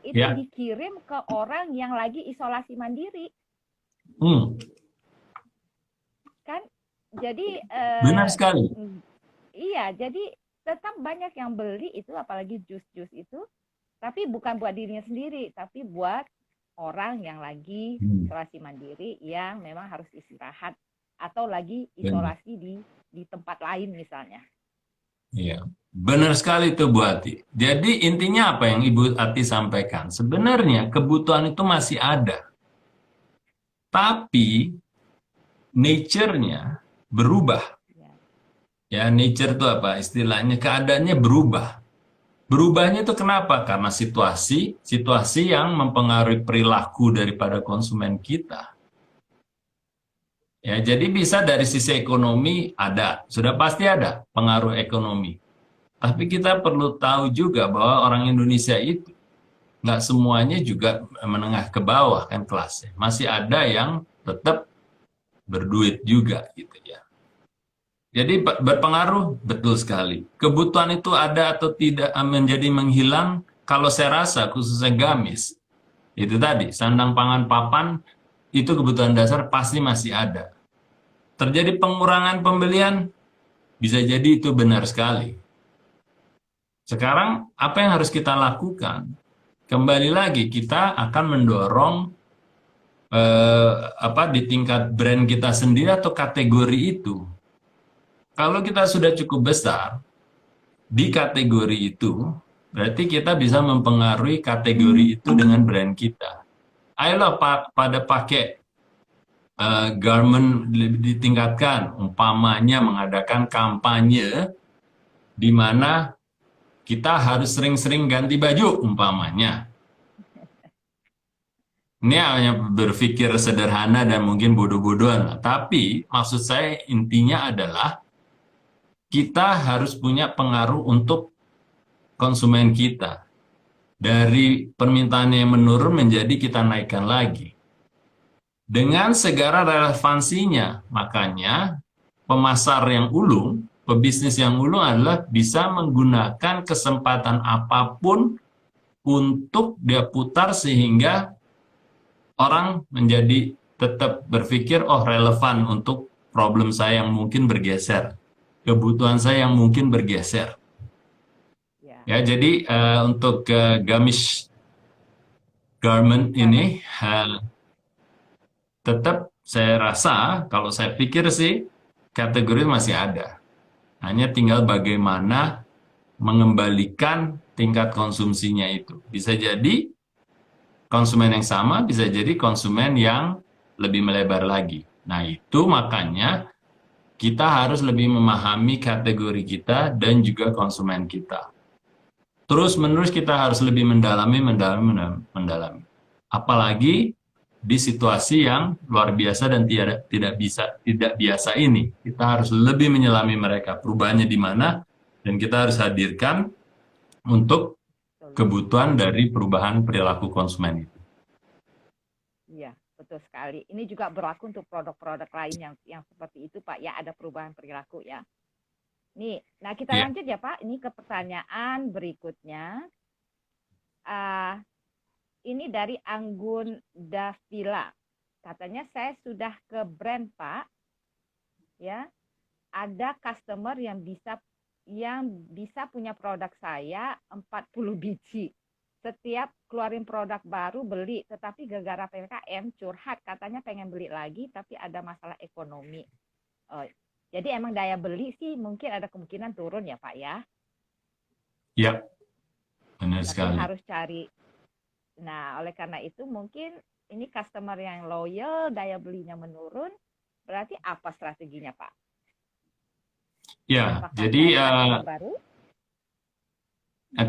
itu
Ya,
dikirim ke orang yang lagi isolasi mandiri,
hmm,
kan? Jadi
benar sekali.
iya, jadi tetap banyak yang beli itu, apalagi jus-jus itu, tapi bukan buat dirinya sendiri, tapi buat orang yang lagi
Hmm,
isolasi mandiri yang memang harus istirahat atau lagi
benar.
isolasi di tempat lain misalnya.
Iya, benar sekali itu Bu Ati. Jadi intinya apa yang Ibu Ati sampaikan? Sebenarnya kebutuhan itu masih ada, tapi nature-nya berubah.
Ya.
Ya, nature itu apa? Istilahnya keadaannya berubah. Berubahnya itu kenapa? Karena situasi yang mempengaruhi perilaku daripada konsumen kita. Ya, jadi bisa dari sisi ekonomi ada, sudah pasti ada pengaruh ekonomi. Tapi kita perlu tahu juga bahwa orang Indonesia itu nggak semuanya juga menengah ke bawah kan kelasnya. Masih ada yang tetap berduit juga gitu ya. Jadi berpengaruh betul sekali. Kebutuhan itu ada atau tidak menjadi menghilang kalau saya rasa khususnya gamis. Itu tadi, sandang pangan papan itu kebutuhan dasar pasti masih ada. Terjadi pengurangan pembelian bisa jadi itu benar sekali. Sekarang apa yang harus kita lakukan? Kembali lagi kita akan mendorong di tingkat brand kita sendiri atau kategori itu. Kalau kita sudah cukup besar di kategori itu, berarti kita bisa mempengaruhi kategori itu dengan brand kita. Ayolah pada pakai garment ditingkatkan, umpamanya mengadakan kampanye di mana kita harus sering-sering ganti baju, umpamanya. Ini hanya berpikir sederhana dan mungkin bodoh-bodohan. Tapi maksud saya intinya adalah kita harus punya pengaruh untuk konsumen kita. Dari permintaan yang menurun menjadi kita naikkan lagi. Dengan segala relevansinya, makanya pemasar yang ulung, pebisnis yang ulung adalah bisa menggunakan kesempatan apapun untuk dia putar sehingga orang menjadi tetap berpikir, oh relevan untuk problem saya yang mungkin bergeser, kebutuhan saya yang mungkin bergeser.
Ya.
Ya, jadi untuk gamis garment ini tetap saya rasa, kalau saya pikir sih kategori masih ada. Hanya tinggal bagaimana mengembalikan tingkat konsumsinya itu. Bisa jadi konsumen yang sama, bisa jadi konsumen yang lebih melebar lagi. Nah, itu makanya kita harus lebih memahami kategori kita dan juga konsumen kita. Terus-menerus kita harus lebih mendalami. Apalagi di situasi yang luar biasa dan tidak biasa ini. Kita harus lebih menyelami mereka. Perubahannya di mana dan kita harus hadirkan untuk kebutuhan dari perubahan perilaku konsumen itu.
Iya, betul sekali. Ini juga berlaku untuk produk-produk lain yang seperti itu, Pak. Ya, ada perubahan perilaku ya. Nih, nah kita lanjut ya, Pak. Ini ke pertanyaan berikutnya. Ini dari Anggun Davila. Katanya saya sudah ke brand, Pak. Ya, ada customer yang bisa punya produk saya 40 biji. Setiap keluarin produk baru beli, tetapi gara-gara PPKM curhat katanya pengen beli lagi tapi ada masalah ekonomi. Jadi emang daya beli sih mungkin ada kemungkinan turun ya Pak ya?
Ya, benar
tapi
sekali.
Harus cari. Nah, oleh karena itu mungkin ini customer yang loyal, daya belinya menurun, berarti apa strateginya Pak?
Ya,
apakah
jadi
baru?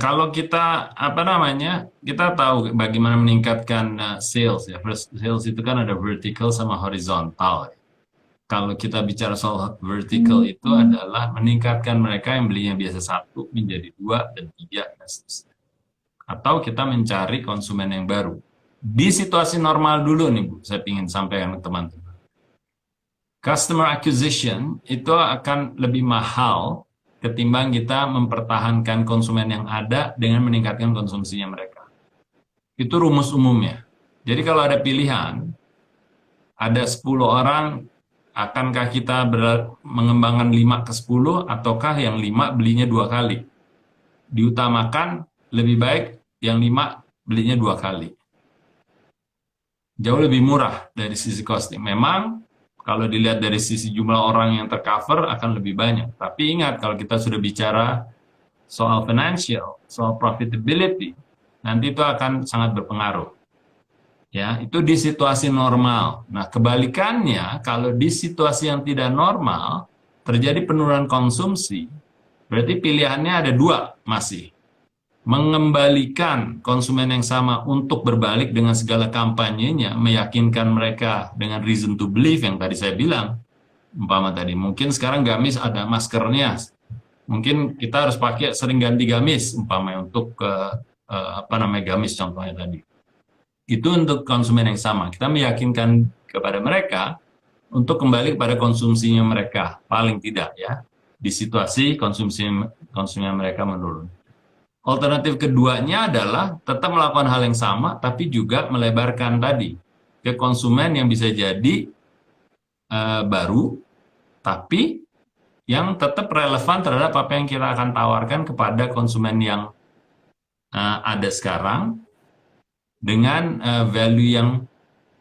Kalau kita kita tahu bagaimana meningkatkan sales ya. First, sales itu kan ada vertical sama horizontal. Kalau kita bicara soal vertical itu adalah meningkatkan mereka yang belinya biasa 1 menjadi 2 dan 3 dan seterusnya. Atau kita mencari konsumen yang baru. Di situasi normal dulu nih Bu, saya ingin sampaikan ke teman-teman. Customer acquisition itu akan lebih mahal ketimbang kita mempertahankan konsumen yang ada dengan meningkatkan konsumsinya mereka. Itu rumus umumnya. Jadi kalau ada pilihan, ada 10 orang, akankah kita mengembangkan 5 ke 10, ataukah yang 5 belinya 2 kali? Diutamakan lebih baik yang 5 belinya 2 kali. Jauh lebih murah dari sisi costing. Memang Kalau dilihat dari sisi jumlah orang yang tercover akan lebih banyak. Tapi ingat, kalau kita sudah bicara soal financial, soal profitability, nanti itu akan sangat berpengaruh. Ya, itu di situasi normal. Nah, kebalikannya, kalau di situasi yang tidak normal, terjadi penurunan konsumsi, berarti pilihannya ada dua masih. Mengembalikan konsumen yang sama untuk berbalik dengan segala kampanyenya, meyakinkan mereka dengan reason to believe yang tadi saya bilang, umpama tadi, mungkin sekarang gamis ada maskernya, mungkin kita harus pakai sering ganti gamis, umpama untuk apa namanya gamis contohnya tadi. Itu untuk konsumen yang sama. Kita meyakinkan kepada mereka untuk kembali kepada konsumsinya mereka, paling tidak ya, di situasi konsumsinya mereka menurun. Alternatif keduanya adalah tetap melakukan hal yang sama, tapi juga melebarkan tadi ke konsumen yang bisa jadi baru, tapi yang tetap relevan terhadap apa yang kita akan tawarkan kepada konsumen yang ada sekarang dengan value yang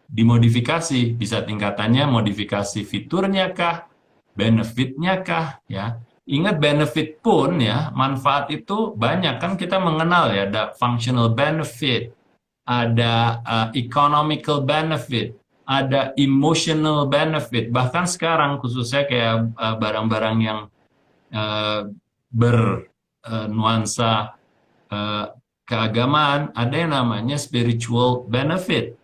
dimodifikasi, bisa tingkatannya modifikasi fiturnya kah, benefitnya kah, ya. Ingat benefit pun ya, manfaat itu banyak kan kita mengenal ya, ada functional benefit, ada economical benefit, ada emotional benefit. Bahkan sekarang khususnya kayak barang-barang yang bernuansa keagamaan, ada yang namanya spiritual benefit.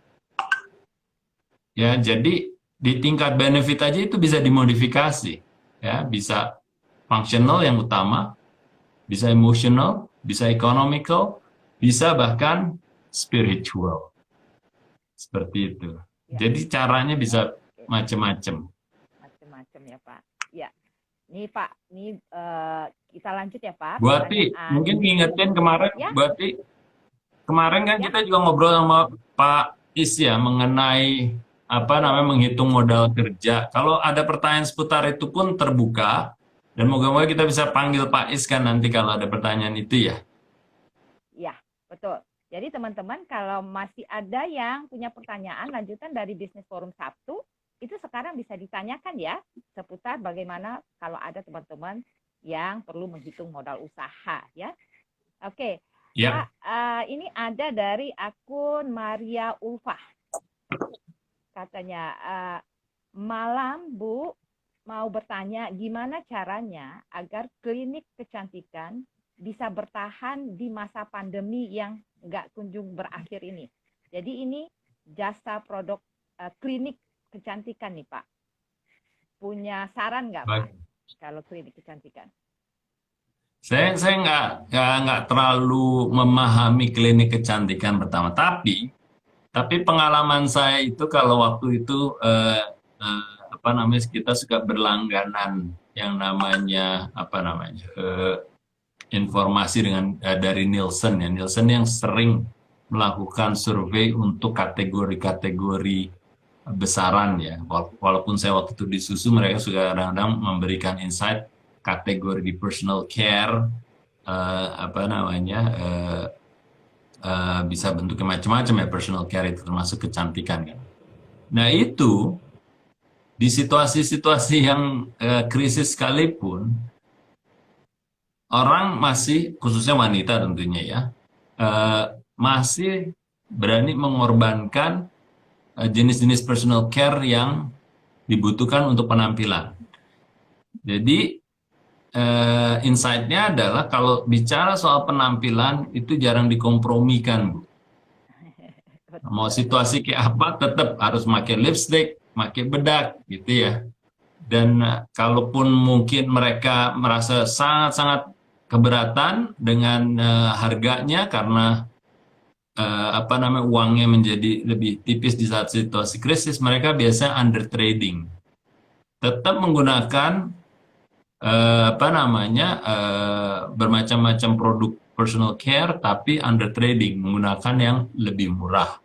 Ya, jadi di tingkat benefit aja itu bisa dimodifikasi. Ya, bisa functional yang utama, bisa emotional, bisa economical, bisa bahkan spiritual. Seperti itu.
Ya.
Jadi caranya bisa macam-macam.
Macam-macam ya Pak. Ya. Nih Pak, nih kita lanjut ya Pak.
Buati,
Pertanyaan
mungkin ngingetin kemarin,
ya.
Buati, kemarin kan
Ya.
kita juga ngobrol sama Pak Is ya mengenai apa namanya menghitung modal kerja. Kalau ada pertanyaan seputar itu pun terbuka dan moga-moga kita bisa panggil Pak Is kan nanti kalau ada pertanyaan itu ya.
Ya, betul. Jadi teman-teman kalau masih ada yang punya pertanyaan lanjutan dari Bisnis Forum Sabtu, itu sekarang bisa ditanyakan ya seputar bagaimana kalau ada teman-teman yang perlu menghitung modal usaha ya. Oke,
Ya.
Pak, ini ada dari akun Maria Ulfah. Katanya, malam Bu, mau bertanya gimana caranya agar klinik kecantikan bisa bertahan di masa pandemi yang nggak kunjung berakhir ini. Jadi ini jasa produk klinik kecantikan nih Pak. Punya saran nggak Pak kalau klinik kecantikan?
Saya nggak terlalu memahami klinik kecantikan pertama, tapi pengalaman saya itu kalau waktu itu apa namanya kita suka berlangganan yang namanya apa namanya informasi dari Nielsen ya, Nielsen yang sering melakukan survei untuk kategori-kategori besaran ya. Walaupun saya waktu itu di Susu, mereka sudah kadang-kadang memberikan insight kategori di personal care, apa namanya, bisa bentuknya macam-macam ya, personal care itu termasuk kecantikan kan. Nah itu di situasi-situasi yang krisis sekalipun, orang masih, khususnya wanita tentunya ya, masih berani mengorbankan jenis-jenis personal care yang dibutuhkan untuk penampilan. Jadi insight-nya adalah kalau bicara soal penampilan itu jarang dikompromikan, Bu. Mau situasi kayak apa tetap harus pakai lipstick, pakai bedak gitu ya. Dan kalaupun mungkin mereka merasa sangat-sangat keberatan dengan harganya karena apa namanya uangnya menjadi lebih tipis di saat situasi krisis, mereka biasa under trading. Tetap menggunakan apa namanya bermacam-macam produk personal care tapi under trading, menggunakan yang lebih murah,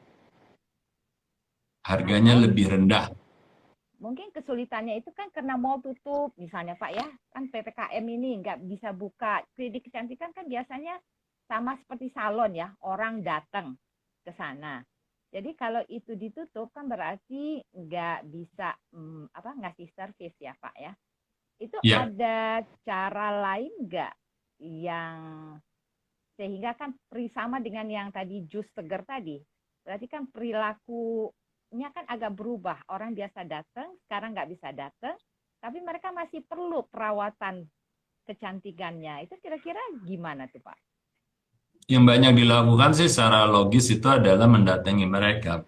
harganya lebih rendah.
Mungkin kesulitannya itu kan karena mall tutup, misalnya Pak ya, kan PPKM ini nggak bisa buka. Klinik kecantikan kan biasanya sama seperti salon ya, orang datang ke sana. Jadi kalau itu ditutup kan berarti nggak bisa ngasih service ya Pak ya. Itu
Ya,
ada cara lain nggak yang sehingga kan sama dengan yang tadi jus seger tadi. Berarti kan perilakunya kan agak berubah. Orang biasa datang, sekarang nggak bisa datang, tapi mereka masih perlu perawatan kecantikannya. Itu kira-kira gimana tuh Pak?
yang banyak dilakukan sih secara logis itu adalah mendatangi mereka.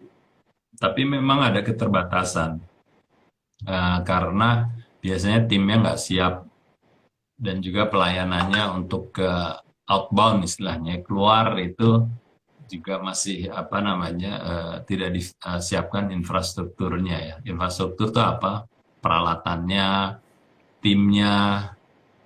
Tapi memang ada keterbatasan. Karena biasanya timnya nggak siap dan juga pelayanannya untuk ke outbound istilahnya keluar itu juga masih apa namanya tidak disiapkan infrastrukturnya ya. Infrastruktur itu apa? Peralatannya, timnya,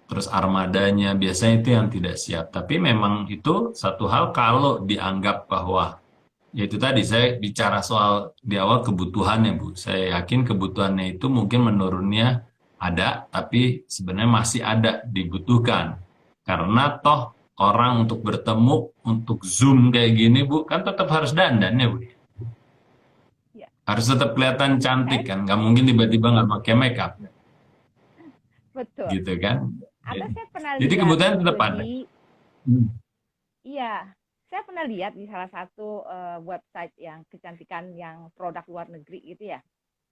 terus armadanya biasanya itu yang tidak siap. Tapi memang itu satu hal kalau dianggap bahwa yaitu tadi saya bicara soal di awal kebutuhannya Bu. Saya yakin kebutuhannya itu mungkin menurunnya ada, tapi sebenarnya masih ada dibutuhkan. Karena toh orang untuk bertemu, untuk Zoom kayak gini Bu, kan tetap harus dandan ya Bu.
Ya,
Harus tetap kelihatan cantik
eh,
kan, nggak mungkin tiba-tiba nggak pakai makeup
betul.
gitu kan.
Atau saya pernah
Jadi
lihat
kebutuhan
itu
tetap ada.
di,
Hmm.
iya, saya pernah lihat di salah satu website yang kecantikan yang produk luar negeri gitu ya,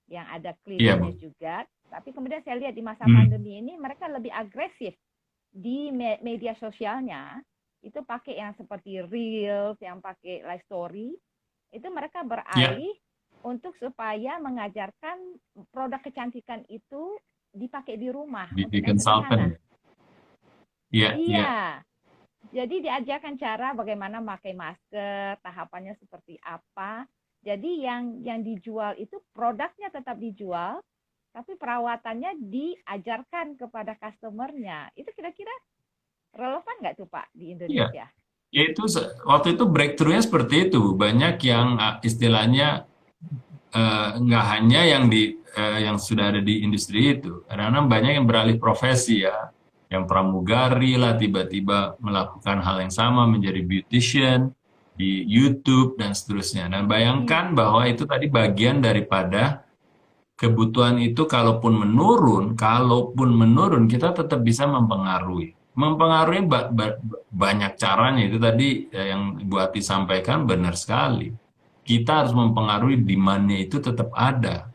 yang ada
Iya
kliniknya
Bu.
juga. Tapi kemudian saya lihat di masa
Hmm.
pandemi ini mereka lebih agresif di media sosialnya. Itu pakai yang seperti Reels, yang pakai live story. Itu mereka
Ya,
beralih untuk supaya mengajarkan produk kecantikan itu dipakai di rumah
di
untuk yang sederhana.
consultant. Iya, iya.
Iya, jadi diajarkan cara bagaimana memakai masker, tahapannya seperti apa. Jadi yang dijual itu produknya tetap dijual, tapi perawatannya diajarkan kepada customernya. Itu kira-kira relevan nggak tuh Pak di
Iya.
Indonesia?
Ya itu waktu itu breakthrough-nya seperti itu. Banyak yang istilahnya nggak hanya yang sudah ada di industri itu. Karena banyak yang beralih profesi ya. Yang pramugari lah tiba-tiba melakukan hal yang sama menjadi beautician di YouTube dan seterusnya. Dan bayangkan bahwa itu tadi bagian daripada kebutuhan itu kalaupun menurun kita tetap bisa mempengaruhi. Mempengaruhi banyak caranya itu tadi yang Bu Ati sampaikan benar sekali. Kita harus mempengaruhi demand-nya itu tetap ada.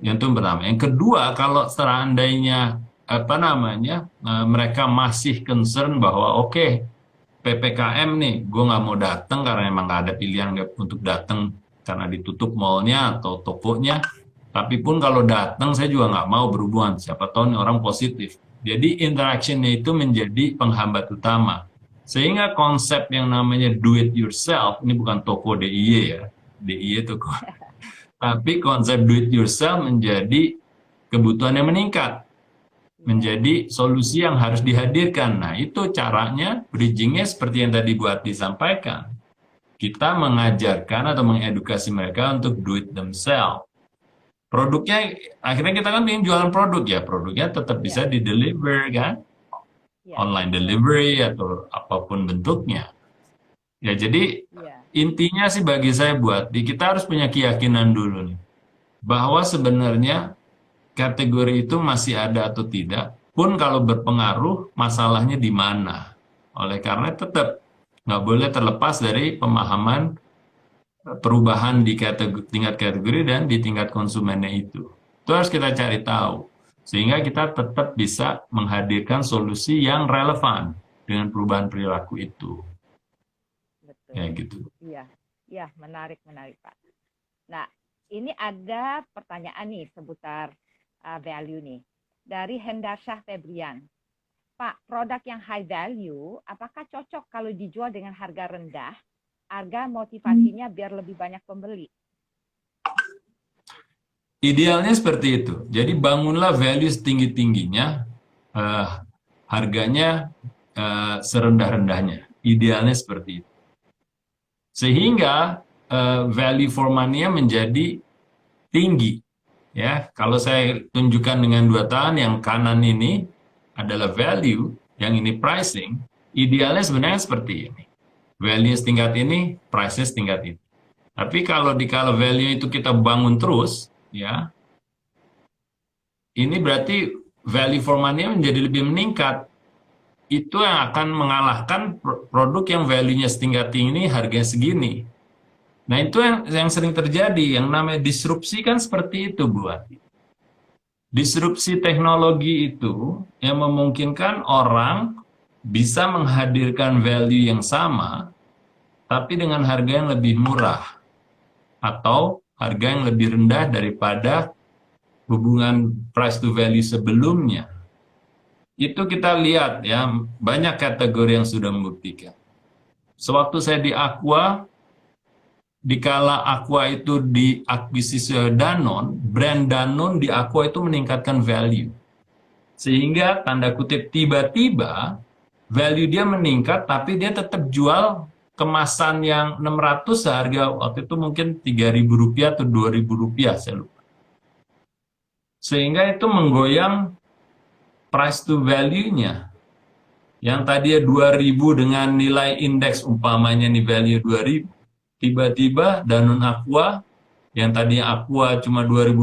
Yang itu pertama. Yang kedua, kalau seandainya apa namanya mereka masih concern bahwa oke, PPKM nih, gue nggak mau datang karena emang nggak ada pilihan untuk datang karena ditutup mallnya atau tokonya. Tapi pun kalau datang saya juga nggak mau berhubungan. Siapa tahu nih orang positif. Jadi interactionnya itu menjadi penghambat utama. Sehingga konsep yang namanya do it yourself, ini bukan toko DIY ya. DIY toko. Tapi konsep do it yourself menjadi kebutuhan yang meningkat,
Ya,
menjadi solusi yang harus dihadirkan. Nah, itu caranya, bridgingnya seperti yang tadi Bu Ati sampaikan. Kita mengajarkan atau mengedukasi mereka untuk do it themselves. Produknya, akhirnya kita kan ingin jualan produk ya, produknya tetap bisa
ya,
di-deliver kan,
ya,
online
betul.
delivery atau apapun bentuknya. Ya, jadi
Ya,
intinya sih bagi saya buat, kita harus punya keyakinan dulu nih, bahwa sebenarnya kategori itu masih ada atau tidak, pun kalau berpengaruh, masalahnya di mana. Oleh karena tetap nggak boleh terlepas dari pemahaman perubahan di tingkat kategori dan di tingkat konsumennya itu. Itu harus kita cari tahu. Sehingga kita tetap bisa menghadirkan solusi yang relevan dengan perubahan perilaku itu. Ya
betul.
gitu.
Iya, iya, menarik, menarik Pak. Nah, ini ada pertanyaan nih seputar value nih. Dari Hendarsyah Febrian. Pak, produk yang high value, apakah cocok kalau dijual dengan harga rendah, agar motivasinya biar lebih banyak pembeli?
Idealnya seperti itu. Jadi bangunlah value setinggi-tingginya, eh, harganya serendah-rendahnya. Idealnya seperti itu. Sehingga value for money-nya menjadi tinggi. Ya, kalau saya tunjukkan dengan dua tangan, yang kanan ini adalah value, yang ini pricing. Idealnya sebenarnya seperti ini. Value setingkat ini, price setingkat ini. Tapi kalau value itu kita bangun terus, ya, ini berarti value for money menjadi lebih meningkat. Itu yang akan mengalahkan produk yang value-nya setingkat tinggi, harganya segini. Nah, itu yang sering terjadi, yang namanya disrupsi kan seperti itu, Bu Ati. Disrupsi teknologi itu yang memungkinkan orang bisa menghadirkan value yang sama, tapi dengan harga yang lebih murah, atau harga yang lebih rendah daripada hubungan price to value sebelumnya. Itu kita lihat ya, banyak kategori yang sudah membuktikan. Sewaktu saya di Aqua, dikala Aqua itu diakuisisi oleh Danone, brand Danone di Aqua itu meningkatkan value. Sehingga tanda kutip tiba-tiba value dia meningkat, tapi dia tetap jual kemasan yang 600 seharga waktu itu mungkin Rp3.000 atau Rp2.000, saya lupa. Sehingga itu menggoyang price to value-nya. Yang tadinya 2.000 dengan nilai indeks umpamanya nih value 2.000, tiba-tiba Danone Aqua yang tadinya Aqua cuma 2.000,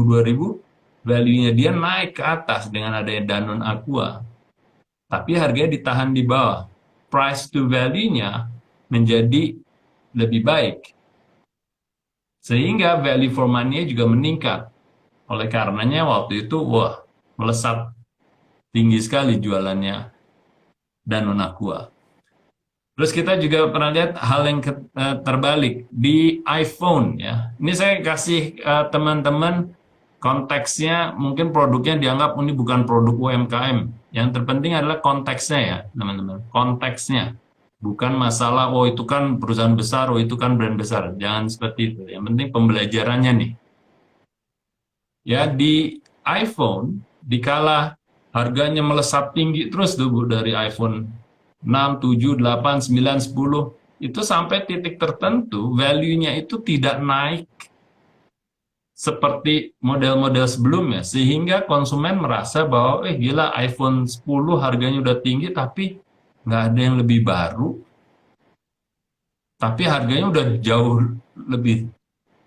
value-nya dia naik ke atas dengan adanya Danone Aqua. Tapi harganya ditahan di bawah. Price to value-nya menjadi lebih baik. Sehingga value for money juga meningkat. Oleh karenanya waktu itu, wah, melesat tinggi sekali jualannya Danone Aqua. Terus kita juga pernah lihat hal yang terbalik di iPhone ya. Ini saya kasih teman-teman konteksnya, mungkin produknya dianggap ini bukan produk UMKM. Yang terpenting adalah konteksnya ya, teman-teman. Konteksnya. Bukan masalah, oh itu kan perusahaan besar, oh itu kan brand besar. Jangan seperti itu. Yang penting pembelajarannya nih. Ya, di iPhone, dikala harganya melesat tinggi terus tuh Bu, dari iPhone 6, 7, 8, 9, 10, itu sampai titik tertentu value-nya itu tidak naik seperti model-model sebelumnya, sehingga konsumen merasa bahwa gila, iPhone 10 harganya udah tinggi tapi nggak ada yang lebih baru, tapi harganya udah jauh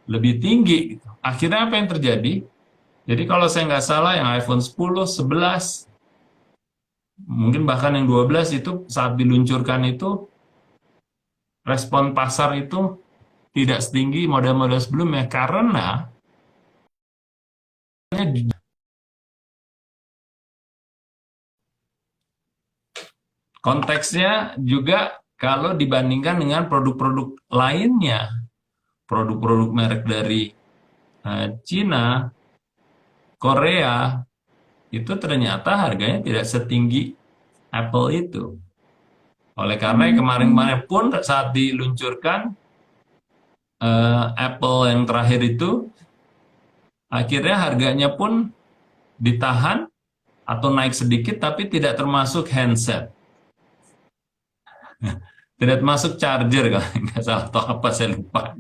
lebih tinggi. Akhirnya apa yang terjadi? Jadi kalau saya nggak salah yang iPhone 10, 11, mungkin bahkan yang 12 itu saat diluncurkan itu respon pasar itu tidak setinggi model-model sebelumnya karena konteksnya juga kalau dibandingkan dengan produk-produk lainnya, produk-produk merek dari Cina, Korea, itu ternyata harganya tidak setinggi Apple itu. Oleh karena kemarin-kemarin pun saat diluncurkan Apple yang terakhir itu, akhirnya harganya pun ditahan atau naik sedikit, tapi tidak termasuk handset. Tidak termasuk charger kalau nggak salah, atau apa saya lupa.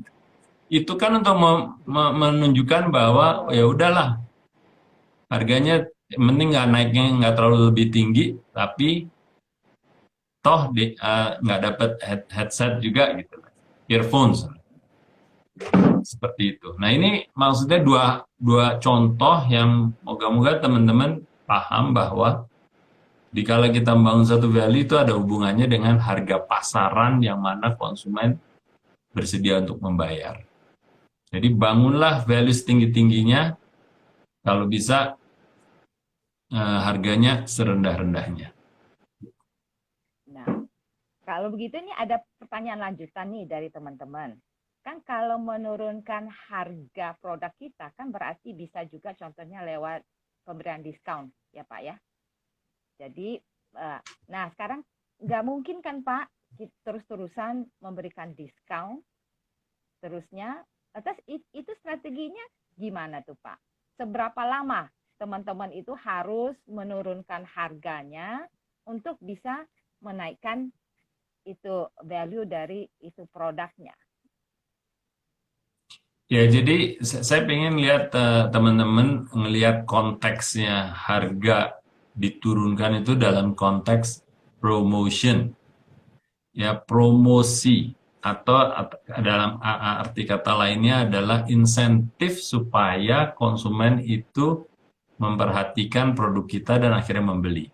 Itu kan untuk menunjukkan bahwa ya udahlah, harganya mending nggak naiknya nggak terlalu lebih tinggi, tapi toh nggak dapat headset juga gitu, earphones seperti itu. Nah ini maksudnya dua contoh yang moga-moga teman-teman paham bahwa dikala kita membangun satu value itu ada hubungannya dengan harga pasaran yang mana konsumen bersedia untuk membayar. Jadi bangunlah value setinggi-tingginya, kalau bisa harganya serendah-rendahnya.
Nah, kalau begitu ini ada pertanyaan lanjutan nih dari teman-teman. Kan kalau menurunkan harga produk kita kan berarti bisa juga contohnya lewat pemberian diskon ya Pak ya. Jadi, nah sekarang nggak mungkin kan Pak terus-terusan memberikan diskon terusnya. Atas itu strateginya gimana tuh Pak? Seberapa lama teman-teman itu harus menurunkan harganya untuk bisa menaikkan itu value dari itu produknya?
Ya, jadi saya pengen lihat teman-teman ngelihat konteksnya harga diturunkan itu dalam konteks promotion, ya promosi. atau dalam arti kata lainnya adalah insentif supaya konsumen itu memperhatikan produk kita dan akhirnya membeli.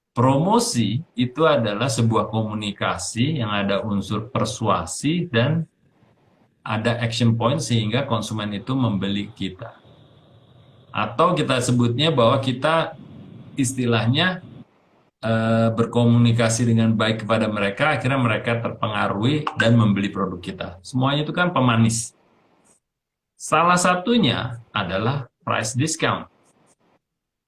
Promosi itu adalah sebuah komunikasi yang ada unsur persuasi dan ada action point sehingga konsumen itu membeli kita. Atau kita sebutnya bahwa kita istilahnya berkomunikasi dengan baik kepada mereka, akhirnya mereka terpengaruhi dan membeli produk kita. Semuanya itu kan pemanis. Salah satunya adalah price discount.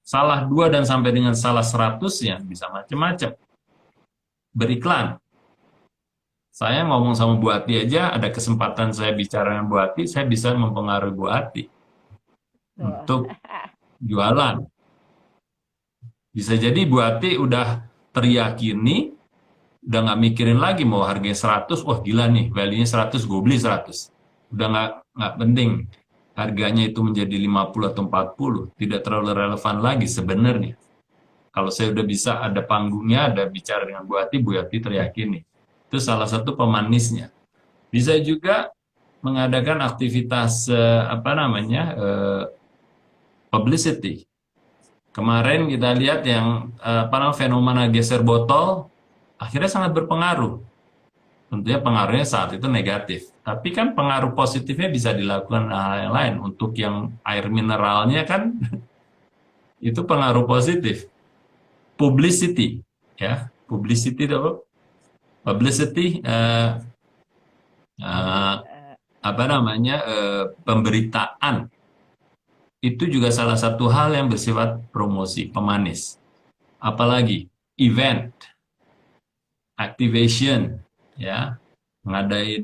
Salah 2 dan sampai dengan salah 100-nya bisa macam-macam. Beriklan. Saya ngomong sama Bu Ati aja, ada kesempatan saya bicara dengan Bu Ati, saya bisa mempengaruhi Bu Ati untuk jualan. Bisa jadi Bu Ati udah teriyakini, udah nggak mikirin lagi mau harganya 100, wah gila nih, value-nya 100, gue beli 100. Udah nggak penting harganya itu menjadi 50 atau 40, tidak terlalu relevan lagi sebenarnya. Kalau saya udah bisa ada panggungnya, ada bicara dengan Bu Ati teriyakini. Itu salah satu pemanisnya. Bisa juga mengadakan aktivitas publicity. Kemarin kita lihat yang fenomena geser botol akhirnya sangat berpengaruh. Tentunya pengaruhnya saat itu negatif. Tapi kan pengaruh positifnya bisa dilakukan hal yang lain. Untuk yang air mineralnya kan itu pengaruh positif. Publicity, ya, publicity itu apa? Publicity pemberitaan itu juga salah satu hal yang bersifat promosi, pemanis. Apalagi event, activation, ya, ngadain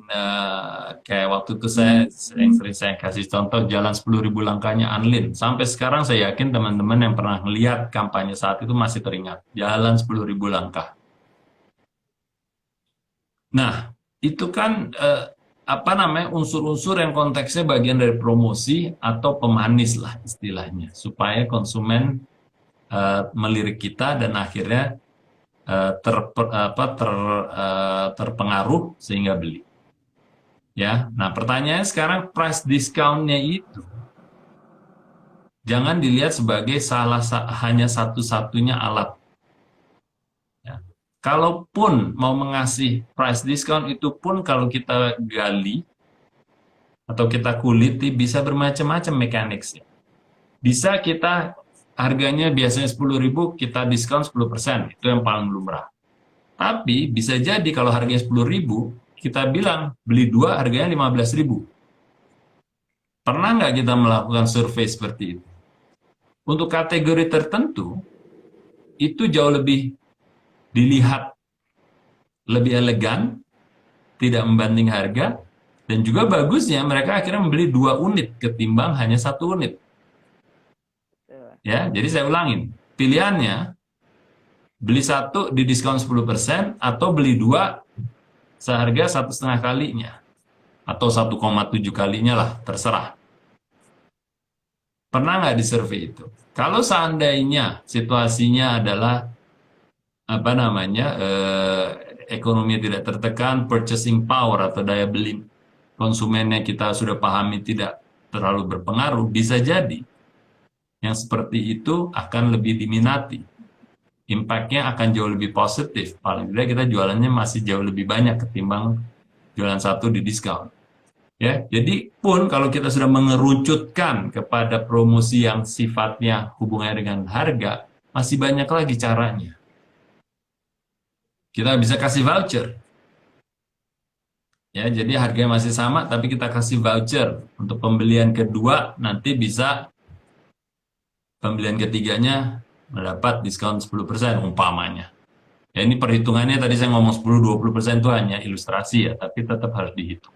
kayak waktu itu saya sering saya kasih contoh jalan 10.000 langkahnya Anlin. Sampai sekarang saya yakin teman-teman yang pernah melihat kampanye saat itu masih teringat. Jalan 10.000 langkah. Nah, itu kan unsur-unsur yang konteksnya bagian dari promosi atau pemanis lah istilahnya, supaya konsumen melirik kita dan akhirnya terpengaruh sehingga beli. Ya, nah pertanyaannya sekarang price discount-nya itu jangan dilihat sebagai hanya satu-satunya alat. Kalaupun mau mengasih price discount itu pun kalau kita gali atau kita kuliti bisa bermacam-macam mekaniknya. Bisa kita harganya biasanya 10.000 kita diskon 10%, itu yang paling lumrah. Tapi bisa jadi kalau harganya 10.000 kita bilang beli 2 harganya 15.000. Pernah nggak kita melakukan survei seperti itu? Untuk kategori tertentu itu jauh lebih dilihat lebih elegan, tidak membanding harga, dan juga bagusnya mereka akhirnya membeli 2 unit ketimbang hanya 1 unit. Ya, jadi saya ulangin, pilihannya beli 1 di diskon 10% atau beli 2 seharga 1,5 kalinya atau 1,7 kalinya lah, terserah. Pernah nggak disurvei itu? Kalau seandainya situasinya adalah ekonomi tidak tertekan, purchasing power atau daya beli konsumennya kita sudah pahami tidak terlalu berpengaruh, bisa jadi yang seperti itu akan lebih diminati. Impact-nya akan jauh lebih positif. Paling tidak kita jualannya masih jauh lebih banyak ketimbang jualan 1 di diskon. Ya, jadi pun kalau kita sudah mengerucutkan kepada promosi yang sifatnya hubungannya dengan harga, masih banyak lagi caranya. Kita bisa kasih voucher. Ya, jadi harganya masih sama, tapi kita kasih voucher. Untuk pembelian kedua, nanti bisa pembelian ketiganya mendapat diskon 10% umpamanya. Ya, ini perhitungannya tadi saya ngomong 10-20% itu hanya ilustrasi ya, tapi tetap harus dihitung.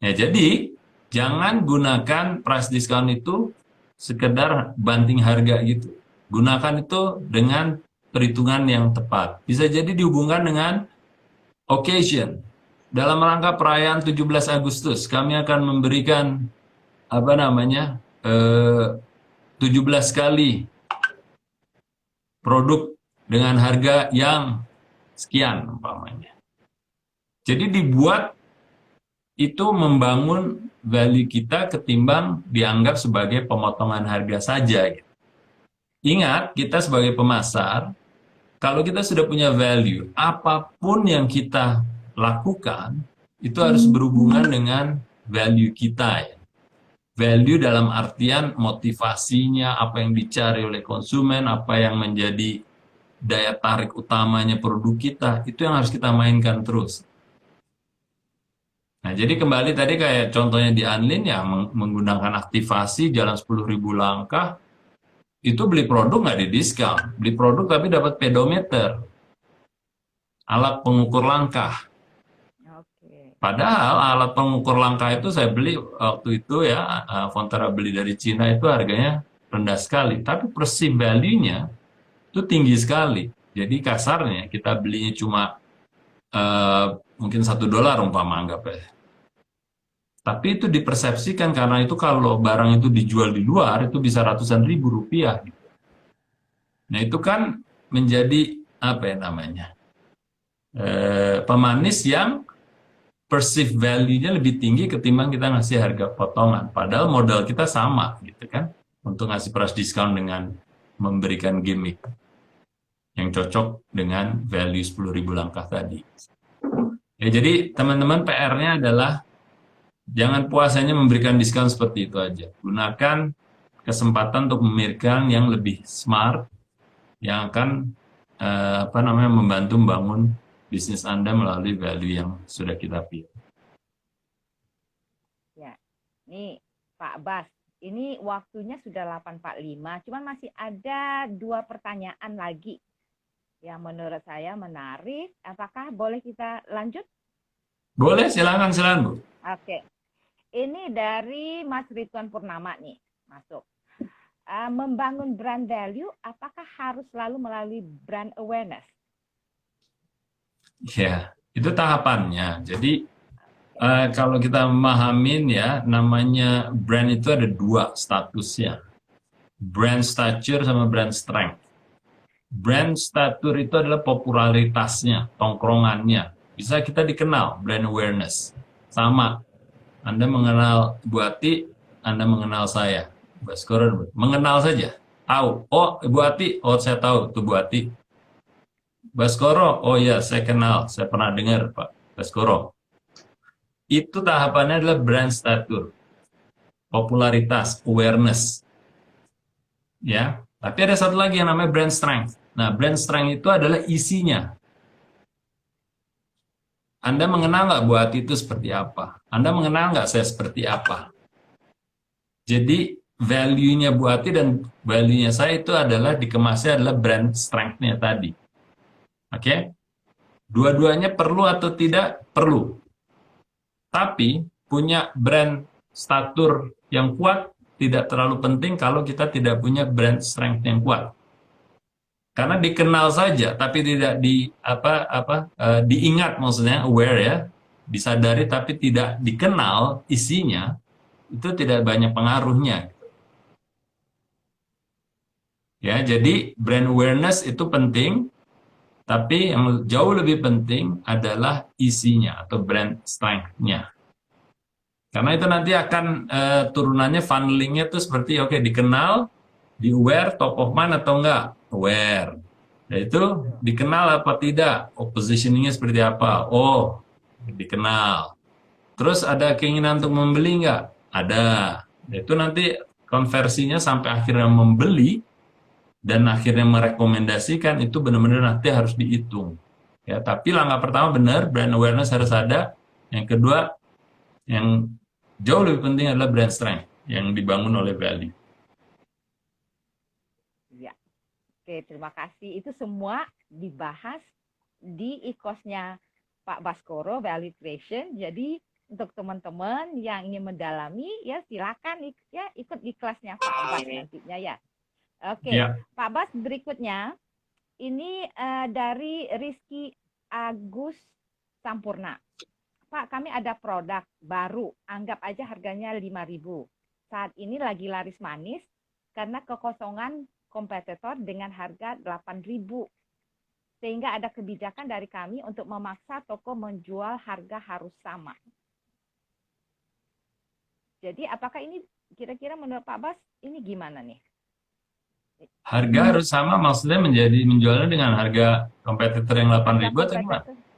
Ya, jadi jangan gunakan price discount itu sekedar banting harga gitu. Gunakan itu dengan perhitungan yang tepat. Bisa jadi dihubungkan dengan occasion. Dalam rangka perayaan 17 Agustus, kami akan memberikan 17 kali produk dengan harga yang sekian umpamanya. Jadi dibuat itu membangun value kita ketimbang dianggap sebagai pemotongan harga saja, gitu. Ingat, kita sebagai pemasar, kalau kita sudah punya value, apapun yang kita lakukan, itu harus berhubungan dengan value kita, ya. Value dalam artian motivasinya, apa yang dicari oleh konsumen, apa yang menjadi daya tarik utamanya produk kita, itu yang harus kita mainkan terus. Nah, jadi kembali tadi kayak contohnya di Anlin ya, menggunakan aktivasi jalan 10.000 langkah, itu beli produk nggak di diskon. Beli produk tapi dapat pedometer, alat pengukur langkah.
Oke.
Padahal alat pengukur langkah itu saya beli waktu itu ya, Fontera beli dari Cina itu harganya rendah sekali. Tapi perceived value-nya itu tinggi sekali. Jadi kasarnya kita belinya cuma eh, mungkin $1 umpama anggap ya. Tapi itu dipersepsikan karena itu kalau barang itu dijual di luar itu bisa ratusan ribu rupiah, gitu. Nah itu kan menjadi apa ya namanya, pemanis yang perceived value-nya lebih tinggi ketimbang kita ngasih harga potongan. Padahal modal kita sama, gitu kan, untuk ngasih price discount dengan memberikan gimmick yang cocok dengan value 10.000 langkah tadi. Ya, jadi teman-teman PR-nya adalah jangan puas hanya memberikan diskon seperti itu aja. Gunakan kesempatan untuk memikirkan yang lebih smart, yang akan apa namanya membantu membangun bisnis Anda melalui value yang sudah kita pilih.
Ya, nih Pak Bas, ini waktunya sudah 8.45, cuman masih ada 2 pertanyaan lagi yang menurut saya menarik. Apakah boleh kita lanjut?
Boleh, silakan, silakan, Bu.
Oke, ini dari Mas Ridwan Purnama nih, masuk. Membangun brand value, apakah harus selalu melalui brand awareness?
Ya, itu tahapannya. Jadi kalau kita memahamin ya, namanya brand itu ada dua statusnya. Brand stature sama brand strength. Brand stature itu adalah popularitasnya, tongkrongannya. Bisa kita dikenal, brand awareness. Sama, Anda mengenal Bu Ati, Anda mengenal saya. Baskoro, mengenal saja. Tahu, oh Bu Ati, oh saya tahu itu Bu Ati. Baskoro, oh ya saya kenal, saya pernah dengar Pak Baskoro. Itu tahapannya adalah brand stature, popularitas, awareness, ya. Tapi ada satu lagi yang namanya brand strength. Nah, brand strength itu adalah isinya. Anda mengenal nggak Bu Ati itu seperti apa? Anda mengenal nggak saya seperti apa? Jadi value-nya Bu Ati dan value-nya saya itu adalah dikemasnya adalah brand strength-nya tadi. Oke? Dua-duanya perlu atau tidak? Perlu. Tapi punya brand statur yang kuat tidak terlalu penting kalau kita tidak punya brand strength yang kuat. Karena dikenal saja, tapi tidak diingat, maksudnya aware ya, disadari tapi tidak dikenal isinya, itu tidak banyak pengaruhnya. Ya, jadi brand awareness itu penting, tapi yang jauh lebih penting adalah isinya atau brand strength-nya. Karena itu nanti akan turunannya funnelingnya tuh seperti oke, dikenal, di aware top of mind atau enggak aware. Nah, itu dikenal apa tidak, positioningnya seperti apa, oh dikenal. Terus ada keinginan untuk membeli enggak, ada. Nah, itu nanti konversinya sampai akhirnya membeli dan akhirnya merekomendasikan itu benar-benar nanti harus dihitung. Ya, tapi langkah pertama benar, brand awareness harus ada. Yang kedua, yang jauh lebih penting adalah brand strength yang dibangun oleh value.
Ya, oke, terima kasih. Itu semua dibahas di e-course-nya Pak Baskoro, Value Creation. Jadi untuk teman-teman yang ingin mendalami, ya silakan ya ikut di kelasnya Pak Bas nantinya ya. Oke,
Ya.
Pak Bas, berikutnya ini dari Rizky Agus Sampurna. Pak, kami ada produk baru, anggap aja harganya 5.000. Saat ini lagi laris manis karena kekosongan kompetitor dengan harga 8.000. sehingga ada kebijakan dari kami untuk memaksa toko menjual harga harus sama. Jadi apakah ini kira-kira menurut Pak Bas ini gimana nih?
Harga harus sama maksudnya menjualnya dengan harga kompetitor yang
Harga
8.000 atau gimana?
kompetitor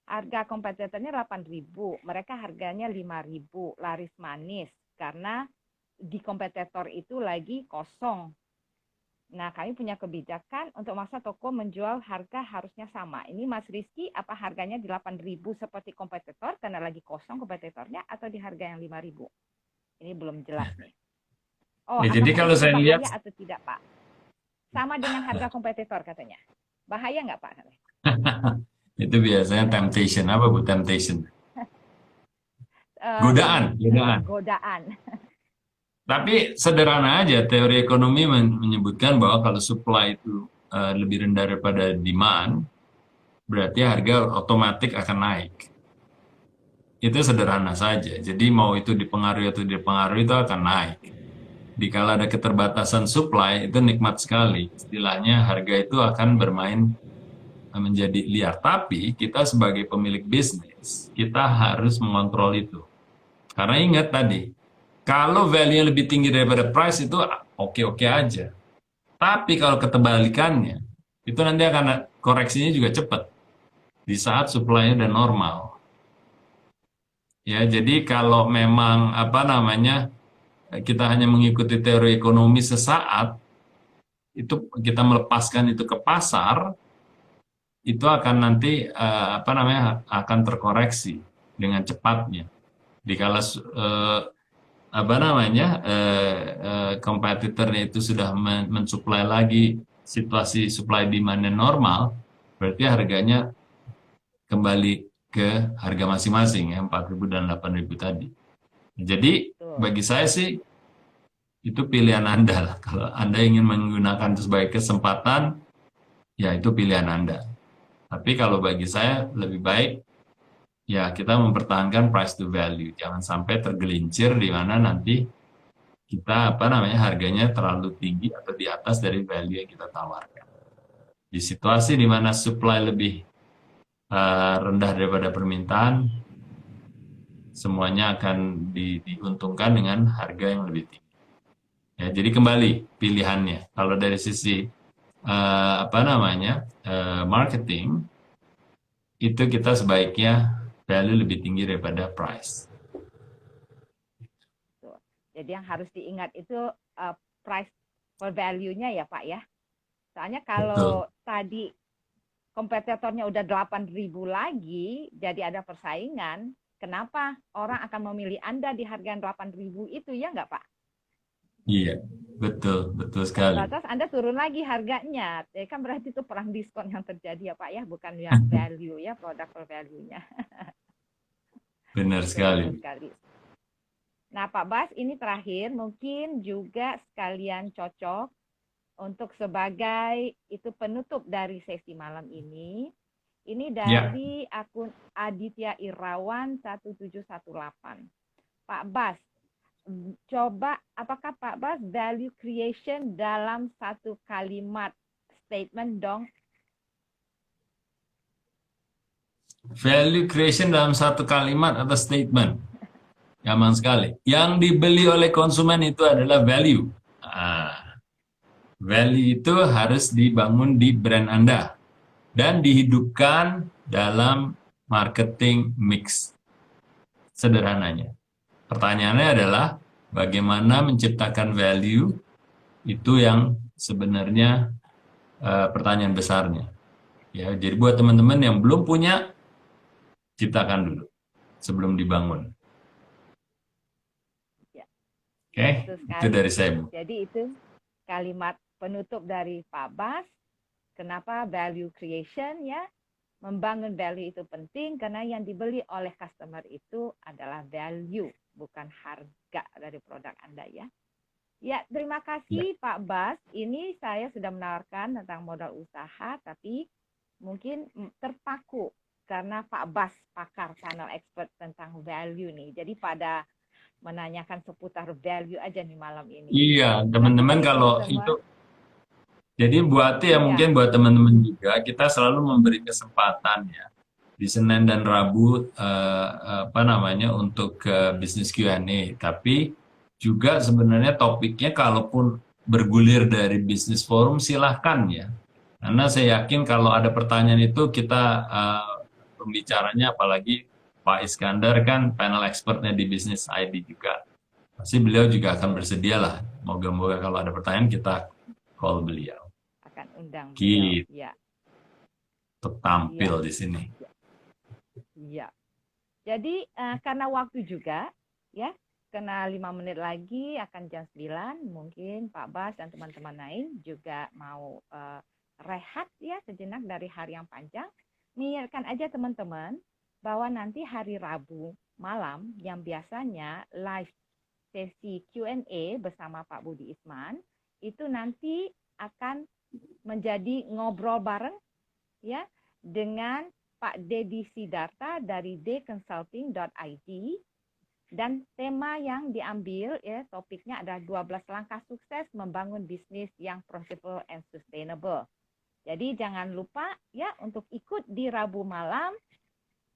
Harga kompetitornya 8.000, mereka harganya 5.000, laris manis karena di kompetitor itu lagi kosong. Nah, kami punya kebijakan untuk maksa toko menjual harga harusnya sama. Ini Mas Rizky, apa harganya di 8.000 seperti kompetitor karena lagi kosong kompetitornya atau di harga yang 5.000? Ini belum jelas nih. Oh,
Ya, jadi
apakah
kalau
itu
saya lihat
berbahaya atau tidak, Pak? Sama dengan harga kompetitor katanya. Bahaya nggak, Pak?
itu biasanya temptation. Apa Bu temptation?
Ini
Godaan, godaan.
godaan.
Tapi sederhana aja, teori ekonomi menyebutkan bahwa kalau supply itu lebih rendah daripada demand, berarti harga otomatis akan naik. Itu sederhana saja. Jadi mau itu dipengaruhi atau dipengaruhi itu akan naik. Dikala ada keterbatasan supply, itu nikmat sekali. Istilahnya harga itu akan bermain menjadi liar. Tapi kita sebagai pemilik bisnis, kita harus mengontrol itu. Karena ingat tadi, kalau value lebih tinggi daripada price itu oke-oke aja. Tapi kalau ketebalikannya, itu nanti akan koreksinya juga cepat. Di saat supply-nya udah normal. Ya, jadi kalau memang apa namanya kita hanya mengikuti teori ekonomi sesaat, itu kita melepaskan itu ke pasar, itu akan nanti apa namanya akan terkoreksi dengan cepatnya. Dikala apa namanya kompetitornya itu sudah mensuplai lagi situasi supply demand yang normal, berarti harganya kembali ke harga masing-masing ya 4.000 dan 8.000 tadi. Jadi
Betul.
bagi saya sih itu pilihan Anda lah. Kalau Anda ingin menggunakan itu sebagai kesempatan, ya itu pilihan Anda. Tapi kalau bagi saya lebih baik ya kita mempertahankan price to value. Jangan sampai tergelincir di mana nanti kita apa namanya harganya terlalu tinggi atau di atas dari value yang kita tawarkan. Di situasi di mana supply lebih rendah daripada permintaan, semuanya akan diuntungkan dengan harga yang lebih tinggi. Ya, jadi kembali pilihannya. Kalau dari sisi apa namanya marketing, itu kita sebaiknya value lebih tinggi daripada price.
Jadi yang harus diingat itu price per value-nya ya Pak ya. Soalnya kalau
Betul.
tadi kompetitornya udah 8.000 lagi, jadi ada persaingan, kenapa orang akan memilih Anda di harga 8.000 itu ya nggak Pak?
Iya, betul, betul sekali.
Lantas Anda turun lagi harganya, kan berarti itu perang diskon yang terjadi ya Pak ya, bukan ya value ya, produk per value-nya.
Benar sekali.
Betul sekali. Nah Pak Bas, ini terakhir mungkin juga sekalian cocok untuk sebagai itu penutup dari sesi malam ini. Ini
Ya,
dari akun Aditya Irawan 1718. Pak Bas, coba apakah Pak Bas value creation dalam satu kalimat statement dong?
value creation dalam satu kalimat atau statement. Gampang sekali. Yang dibeli oleh konsumen itu adalah value. Nah, value itu harus dibangun di brand Anda dan dihidupkan dalam marketing mix. Sederhananya. Pertanyaannya adalah bagaimana menciptakan value itu yang sebenarnya pertanyaan besarnya. Ya, jadi buat teman-teman yang belum punya, ciptakan dulu sebelum dibangun.
Ya,
Oke,
betul
itu
sekali.
dari saya, Bu.
Jadi itu kalimat penutup dari Pak Bas. Kenapa value creation ya? Membangun value itu penting karena yang dibeli oleh customer itu adalah value, bukan harga dari produk Anda ya. Ya, terima kasih Pak Bas. Ini saya sudah menawarkan tentang modal usaha, tapi mungkin terpaku karena Pak Bas pakar channel expert tentang value nih. Jadi pada menanyakan seputar value aja nih malam ini.
Iya,
Nah,
teman-teman
kembali
kalau itu
teman-teman.
Jadi buat ya
Iya,
mungkin buat teman-teman juga kita selalu memberi kesempatan ya di Senin dan Rabu apa namanya untuk bisnis Q&A. Tapi juga sebenarnya topiknya kalaupun bergulir dari bisnis forum silahkan ya. Karena saya yakin kalau ada pertanyaan itu kita pembicaranya apalagi Pak Iskandar kan panel expertnya di bisnis ID juga. Pasti beliau juga akan
betul.
bersedia lah. Moga-moga kalau ada pertanyaan kita call beliau.
Akan undang beliau.
Gitu,
Ya,
tampil
iya,
di sini.
iya. Jadi karena waktu juga, ya, kena 5 menit lagi akan jam 9, mungkin Pak Bas dan teman-teman lain juga mau rehat ya sejenak dari hari yang panjang. Niatkan aja teman-teman bahwa nanti hari Rabu malam yang biasanya live sesi Q&A bersama Pak Budi Isman itu nanti akan menjadi ngobrol bareng ya dengan Pak Dedi Sidarta dari dconsulting.id, dan tema yang diambil ya topiknya adalah 12 langkah sukses membangun bisnis yang profitable and sustainable. Jadi jangan lupa ya untuk ikut di Rabu malam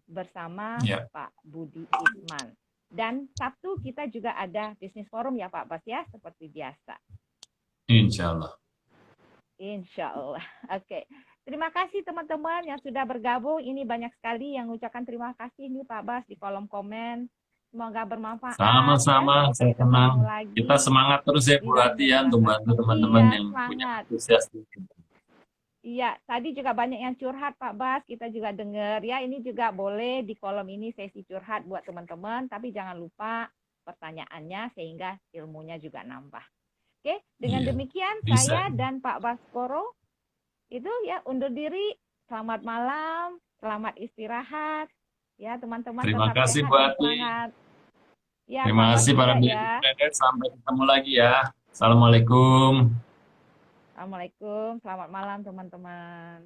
bersama
Ya,
Pak Budi Isman. Dan Sabtu kita juga ada bisnis forum ya Pak Bas ya, seperti biasa.
insya Allah.
Insya Allah. Oke. Terima kasih teman-teman yang sudah bergabung. Ini banyak sekali yang mengucapkan terima kasih nih Pak Bas di kolom komen. Semoga bermanfaat ya.
Sama-sama,
Sampai
saya
ketemu
tenang. Kita
lagi
semangat terus ya
di
Bu
lain
Hati ya untuk
kesempatan.
bantu teman-teman
Iya,
yang punya
semangat.
antusias.
Iya, tadi juga banyak yang curhat Pak Bas, kita juga dengar ya. Ini juga boleh di kolom ini sesi curhat buat teman-teman, tapi jangan lupa pertanyaannya sehingga ilmunya juga nambah. Oke, dengan
Iya,
demikian
bisa.
saya dan Pak Baskoro itu ya undur diri. Selamat malam, selamat istirahat. Ya, teman-teman
Terima
tetap
kasih
sehat
Bu
dan
Hati.
semangat. Ya,
Terima
Pak Bas
kasih para
juga
business
ya.
trader. Sampai ketemu lagi ya. Assalamualaikum.
Assalamualaikum, selamat malam teman-teman.